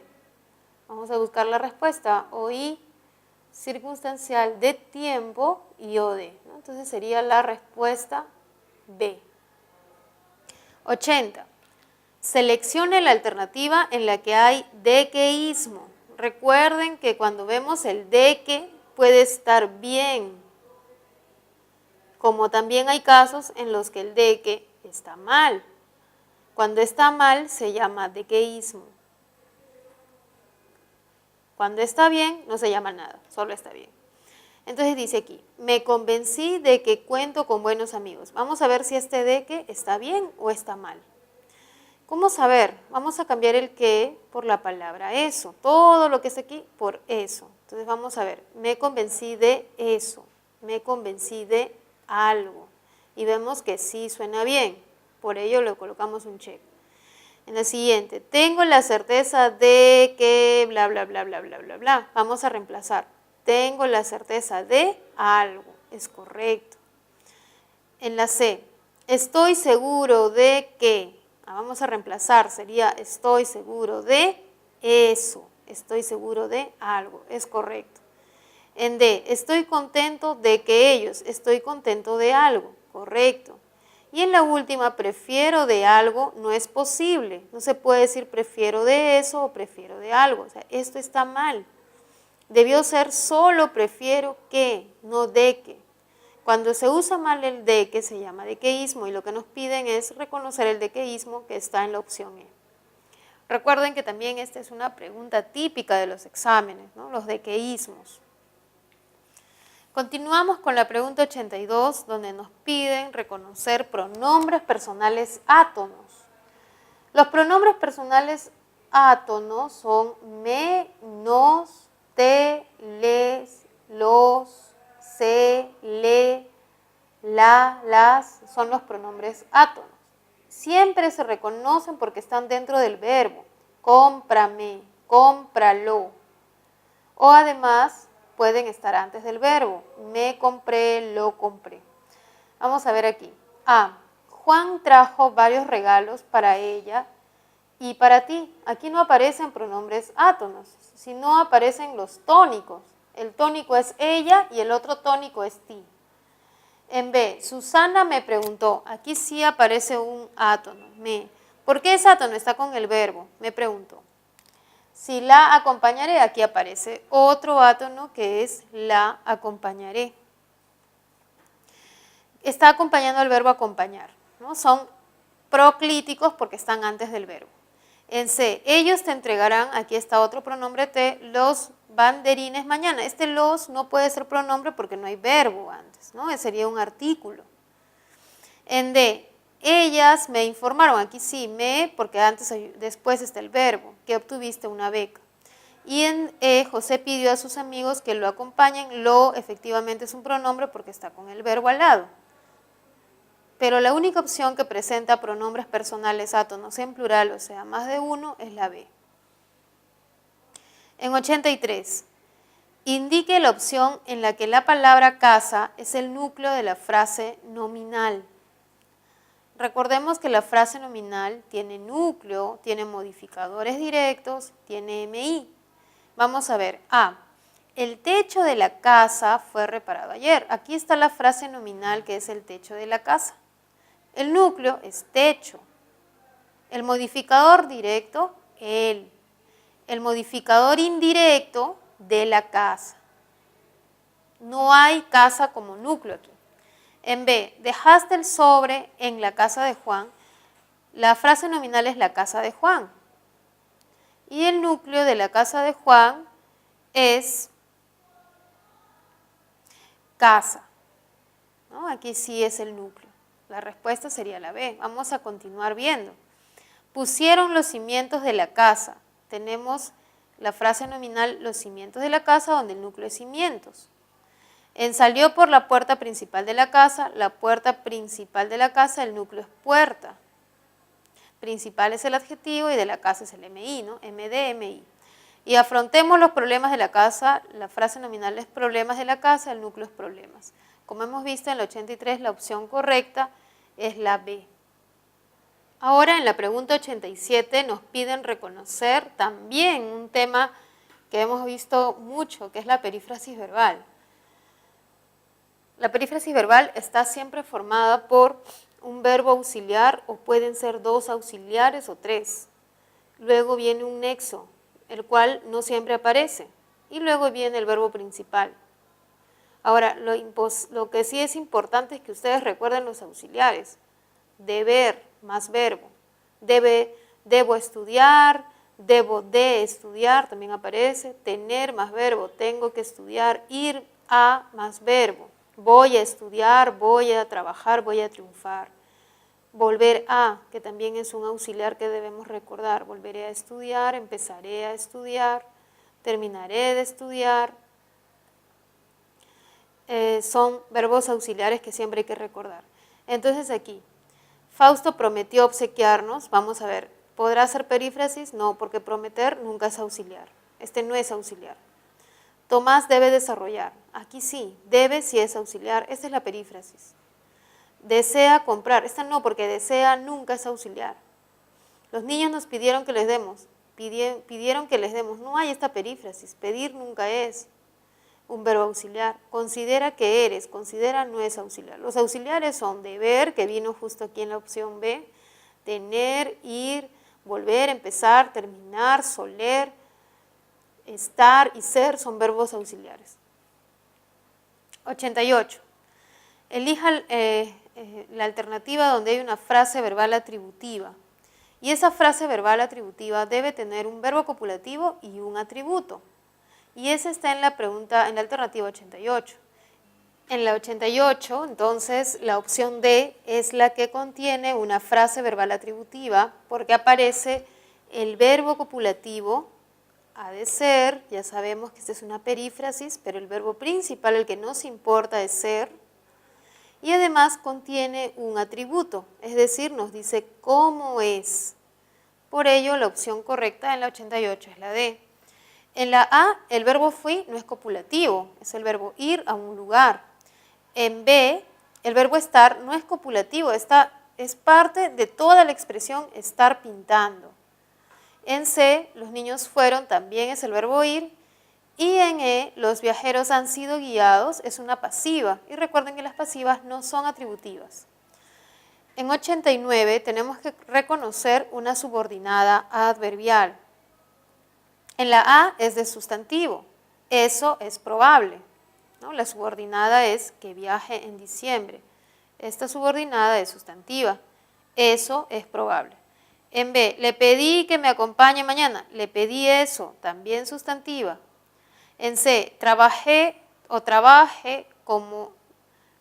Vamos a buscar la respuesta. OI, circunstancial de tiempo y OD, ¿no? Entonces sería la respuesta B. 80. Seleccione la alternativa en la que hay dequeísmo. Recuerden que cuando vemos el deque puede estar bien, como también hay casos en los que el deque está mal. Cuando está mal se llama dequeísmo. Cuando está bien no se llama nada, solo está bien. Entonces dice aquí, me convencí de que cuento con buenos amigos. Vamos a ver si este deque está bien o está mal. ¿Cómo saber? Vamos a cambiar el que por la palabra eso. Todo lo que está aquí por eso. Entonces vamos a ver, me convencí de eso. Me convencí de algo. Y vemos que sí suena bien. Por ello le colocamos un check. En la siguiente, tengo la certeza de que bla, bla, bla, bla, bla, bla, bla. Vamos a reemplazar. Tengo la certeza de algo. Es correcto. En la C, estoy seguro de que. Vamos a reemplazar. Sería estoy seguro de eso. Estoy seguro de algo. Es correcto. En D, estoy contento de que ellos. Estoy contento de algo. Correcto. Y en la última, prefiero de algo, no es posible. No se puede decir prefiero de eso o prefiero de algo. O sea, esto está mal. Debió ser solo prefiero que, no de que. Cuando se usa mal el de que se llama dequeísmo y lo que nos piden es reconocer el dequeísmo que está en la opción E. Recuerden que también esta es una pregunta típica de los exámenes, ¿no? Los dequeísmos. Continuamos con la pregunta 82, donde nos piden reconocer pronombres personales átonos. Los pronombres personales átonos son me, nos, te, les, los, se, le, la, las, son los pronombres átonos. Siempre se reconocen porque están dentro del verbo. Cómprame, cómpralo. O además pueden estar antes del verbo. Me compré, lo compré. Vamos a ver aquí. A. Juan trajo varios regalos para ella y para ti. Aquí no aparecen pronombres átonos, sino aparecen los tónicos. El tónico es ella y el otro tónico es ti. En B, Susana me preguntó. Aquí sí aparece un átono, me. ¿Por qué ese átono está con el verbo? Me preguntó. Si la acompañaré, aquí aparece otro átono que es la acompañaré. Está acompañando al verbo acompañar, ¿no? Son proclíticos porque están antes del verbo. En C, ellos te entregarán, aquí está otro pronombre te, los banderines mañana. Este los no puede ser pronombre porque no hay verbo antes, ¿no? Sería un artículo. En D, ellas me informaron, aquí sí, me, porque después está el verbo, que obtuviste una beca. Y en E, José pidió a sus amigos que lo acompañen, lo efectivamente es un pronombre porque está con el verbo al lado. Pero la única opción que presenta pronombres personales átonos en plural, o sea, más de uno, es la B. En 83, indique la opción en la que la palabra casa es el núcleo de la frase nominal. Recordemos que la frase nominal tiene núcleo, tiene modificadores directos, tiene MI. Vamos a ver. A. el techo de la casa fue reparado ayer. Aquí está la frase nominal que es el techo de la casa. El núcleo es techo. El modificador directo, el. El modificador indirecto, de la casa. No hay casa como núcleo aquí. En B, dejaste el sobre en la casa de Juan. La frase nominal es la casa de Juan. Y el núcleo de la casa de Juan es casa, ¿no? Aquí sí es el núcleo. La respuesta sería la B. Vamos a continuar viendo. Pusieron los cimientos de la casa. Tenemos la frase nominal los cimientos de la casa, donde el núcleo es cimientos. Salió por la puerta principal de la casa. La puerta principal de la casa, el núcleo es puerta. Principal es el adjetivo y de la casa es el MI, ¿no? MD, MI. Y afrontemos los problemas de la casa. La frase nominal es problemas de la casa, el núcleo es problemas. Como hemos visto en el 83, la opción correcta es la B. Ahora en la pregunta 87 nos piden reconocer también un tema que hemos visto mucho, que es la perífrasis verbal. La perífrasis verbal está siempre formada por un verbo auxiliar o pueden ser dos auxiliares o tres. Luego viene un nexo, el cual no siempre aparece. Y luego viene el verbo principal. Ahora, lo que sí es importante es que ustedes recuerden los auxiliares. Deber más verbo. Debo estudiar, debo de estudiar, también aparece. Tener más verbo, tengo que estudiar. Ir a más verbo. Voy a estudiar, voy a trabajar, voy a triunfar. Volver a, que también es un auxiliar que debemos recordar. Volveré a estudiar, empezaré a estudiar, terminaré de estudiar. Son verbos auxiliares que siempre hay que recordar. Entonces aquí, Fausto prometió obsequiarnos. Vamos a ver, ¿podrá ser perífrasis? No, porque prometer nunca es auxiliar. Este no es auxiliar. Tomás debe desarrollar. Aquí sí, debe sí es auxiliar. Esta es la perífrasis. Desea comprar. Esta no, porque desea nunca es auxiliar. Los niños nos pidieron que les demos. Pidieron que les demos. No hay esta perífrasis. Pedir nunca es un verbo auxiliar. Considera que eres. Considera no es auxiliar. Los auxiliares son deber, que vino justo aquí en la opción B. Tener, ir, volver, empezar, terminar, soler. Estar y ser son verbos auxiliares. 88. Elija la alternativa donde hay una frase verbal atributiva. Y esa frase verbal atributiva debe tener un verbo copulativo y un atributo. Y ese está en la alternativa 88. En la 88, entonces, la opción D es la que contiene una frase verbal atributiva porque aparece el verbo copulativo, ha de ser, ya sabemos que esta es una perífrasis, pero el verbo principal, el que nos importa, es ser. Y además contiene un atributo, es decir, nos dice cómo es. Por ello, la opción correcta en la 88 es la D. En la A, el verbo fui no es copulativo, es el verbo ir a un lugar. En B, el verbo estar no es copulativo, es parte de toda la expresión estar pintando. En C, los niños fueron también es el verbo ir. Y en E, los viajeros han sido guiados, es una pasiva. Y recuerden que las pasivas no son atributivas. En 89 tenemos que reconocer una subordinada adverbial. En la A es de sustantivo, eso es probable, ¿no? La subordinada es que viaje en diciembre. Esta subordinada es sustantiva, eso es probable. En B, le pedí que me acompañe mañana, le pedí eso, también sustantiva. En C, trabajé o trabaje como,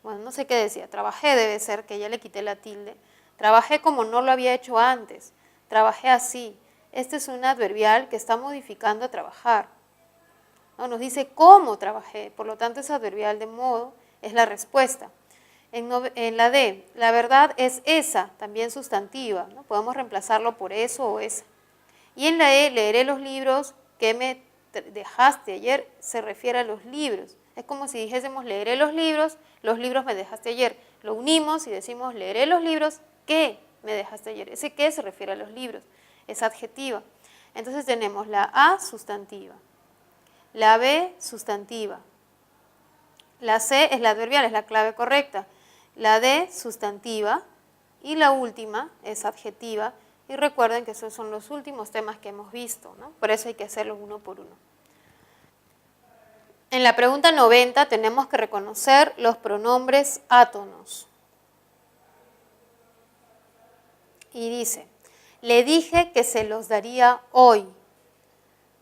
bueno, no sé qué decía, trabajé debe ser, que ya le quité la tilde. Trabajé como no lo había hecho antes, trabajé así. Este es un adverbial que está modificando a trabajar. ¿No? Nos dice cómo trabajé, por lo tanto ese adverbial de modo es la respuesta. En la D, la verdad es esa, también sustantiva, ¿no? Podemos reemplazarlo por eso o esa. Y en la E, leeré los libros que me dejaste ayer, se refiere a los libros. Es como si dijésemos leeré los libros me dejaste ayer. Lo unimos y decimos leeré los libros que me dejaste ayer. Ese que se refiere a los libros, es adjetiva. Entonces tenemos la A sustantiva, La B, sustantiva. La C es la adverbial, es la clave correcta. La D, sustantiva. Y la última es adjetiva. Y recuerden que esos son los últimos temas que hemos visto, ¿no? Por eso hay que hacerlo uno por uno. En la pregunta 90 tenemos que reconocer los pronombres átonos. Y dice, le dije que se los daría hoy.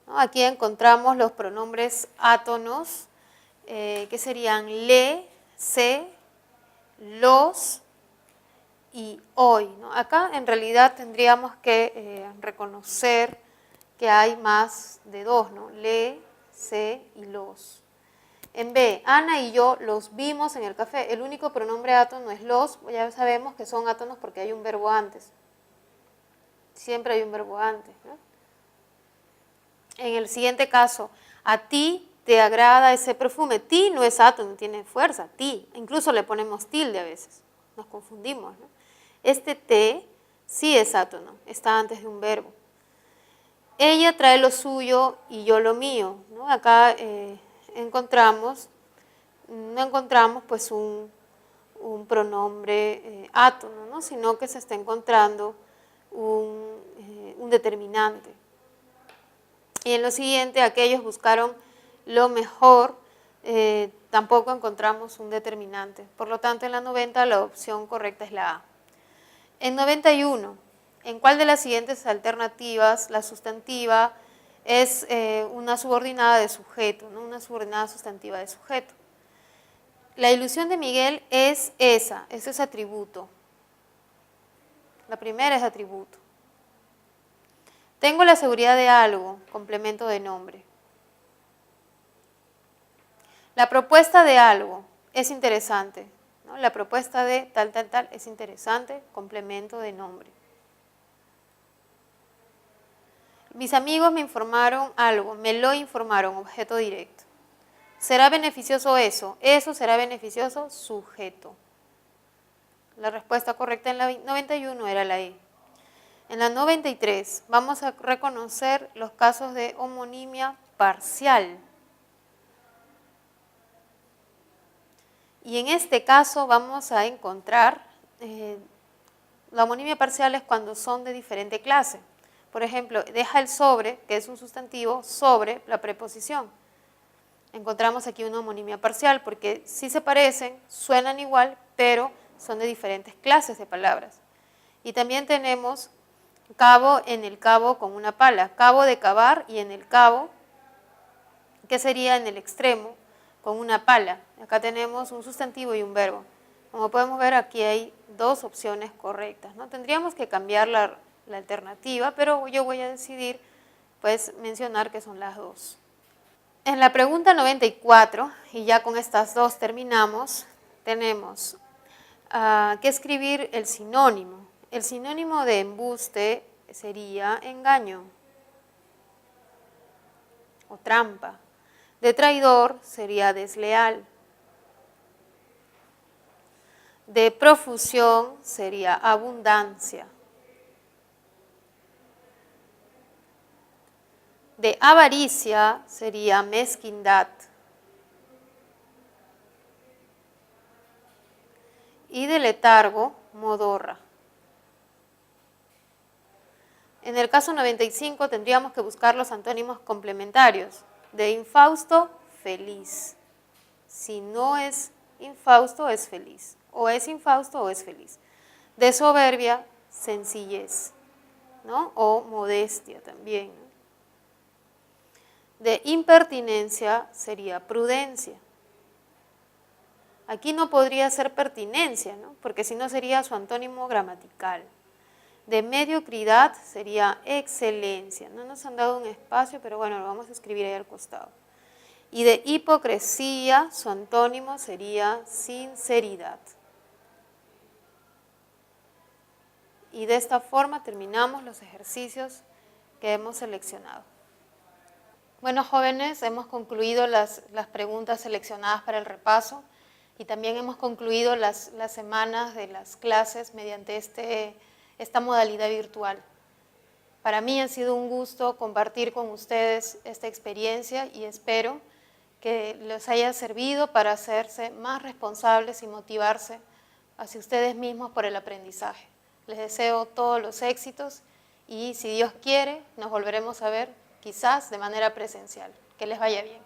¿No? Aquí encontramos los pronombres átonos, que serían le, se, los y hoy, ¿no? Acá en realidad tendríamos que reconocer que hay más de dos, ¿no? Le, se y los. En B, Ana y yo los vimos en el café. El único pronombre átono es los, ya sabemos que son átonos porque hay un verbo antes. Siempre hay un verbo antes, ¿no? En el siguiente caso, a ti te agrada ese perfume. Ti no es átono, tiene fuerza, ti. Incluso le ponemos tilde a veces, nos confundimos, ¿no? Este te sí es átono, está antes de un verbo. Ella trae lo suyo y yo lo mío, ¿no? Acá no encontramos pues un pronombre átono, ¿no? Sino que se está encontrando un determinante. Y en lo siguiente, aquellos buscaron lo mejor, tampoco encontramos un determinante. Por lo tanto, en la 90 la opción correcta es la A. En 91, ¿en cuál de las siguientes alternativas la sustantiva es una subordinada de sujeto, ¿no? Una subordinada sustantiva de sujeto? La ilusión de Miguel es esa, ese es atributo. La primera es atributo. Tengo la seguridad de algo, complemento de nombre. La propuesta de algo es interesante, ¿no? La propuesta de tal, tal, tal es interesante, complemento de nombre. Mis amigos me informaron algo, me lo informaron, objeto directo. ¿Será beneficioso eso? Eso será beneficioso, sujeto. La respuesta correcta en la 91 era la E. En la 93 vamos a reconocer los casos de homonimia parcial. Y en este caso vamos a encontrar, la homonimia parcial es cuando son de diferente clase. Por ejemplo, deja el sobre, que es un sustantivo, sobre la preposición. Encontramos aquí una homonimia parcial porque sí se parecen, suenan igual, pero son de diferentes clases de palabras. Y también tenemos cabo en el cabo con una pala, cabo de cavar y en el cabo, que sería en el extremo, con una pala. Acá tenemos un sustantivo y un verbo. Como podemos ver, aquí hay dos opciones correctas, ¿no? Tendríamos que cambiar la alternativa, pero yo voy a decidir pues mencionar que son las dos. En la pregunta 94, y ya con estas dos terminamos, tenemos que escribir el sinónimo. El sinónimo de embuste sería engaño o trampa. De traidor sería desleal. De profusión sería abundancia. De avaricia sería mezquindad. Y de letargo, modorra. En el caso 95 tendríamos que buscar los antónimos complementarios. De infausto, feliz. Si no es infausto, es feliz. O es infausto o es feliz. De soberbia, sencillez, ¿no? O modestia también, ¿no? De impertinencia sería prudencia. Aquí no podría ser pertinencia, ¿no? Porque si no sería su antónimo gramatical. De mediocridad sería excelencia. No nos han dado un espacio, pero bueno, lo vamos a escribir ahí al costado. Y de hipocresía, su antónimo sería sinceridad. Y de esta forma terminamos los ejercicios que hemos seleccionado. Bueno, jóvenes, hemos concluido las preguntas seleccionadas para el repaso y también hemos concluido las semanas de las clases mediante esta modalidad virtual. Para mí ha sido un gusto compartir con ustedes esta experiencia y espero que les haya servido para hacerse más responsables y motivarse hacia ustedes mismos por el aprendizaje. Les deseo todos los éxitos y si Dios quiere nos volveremos a ver quizás de manera presencial. Que les vaya bien.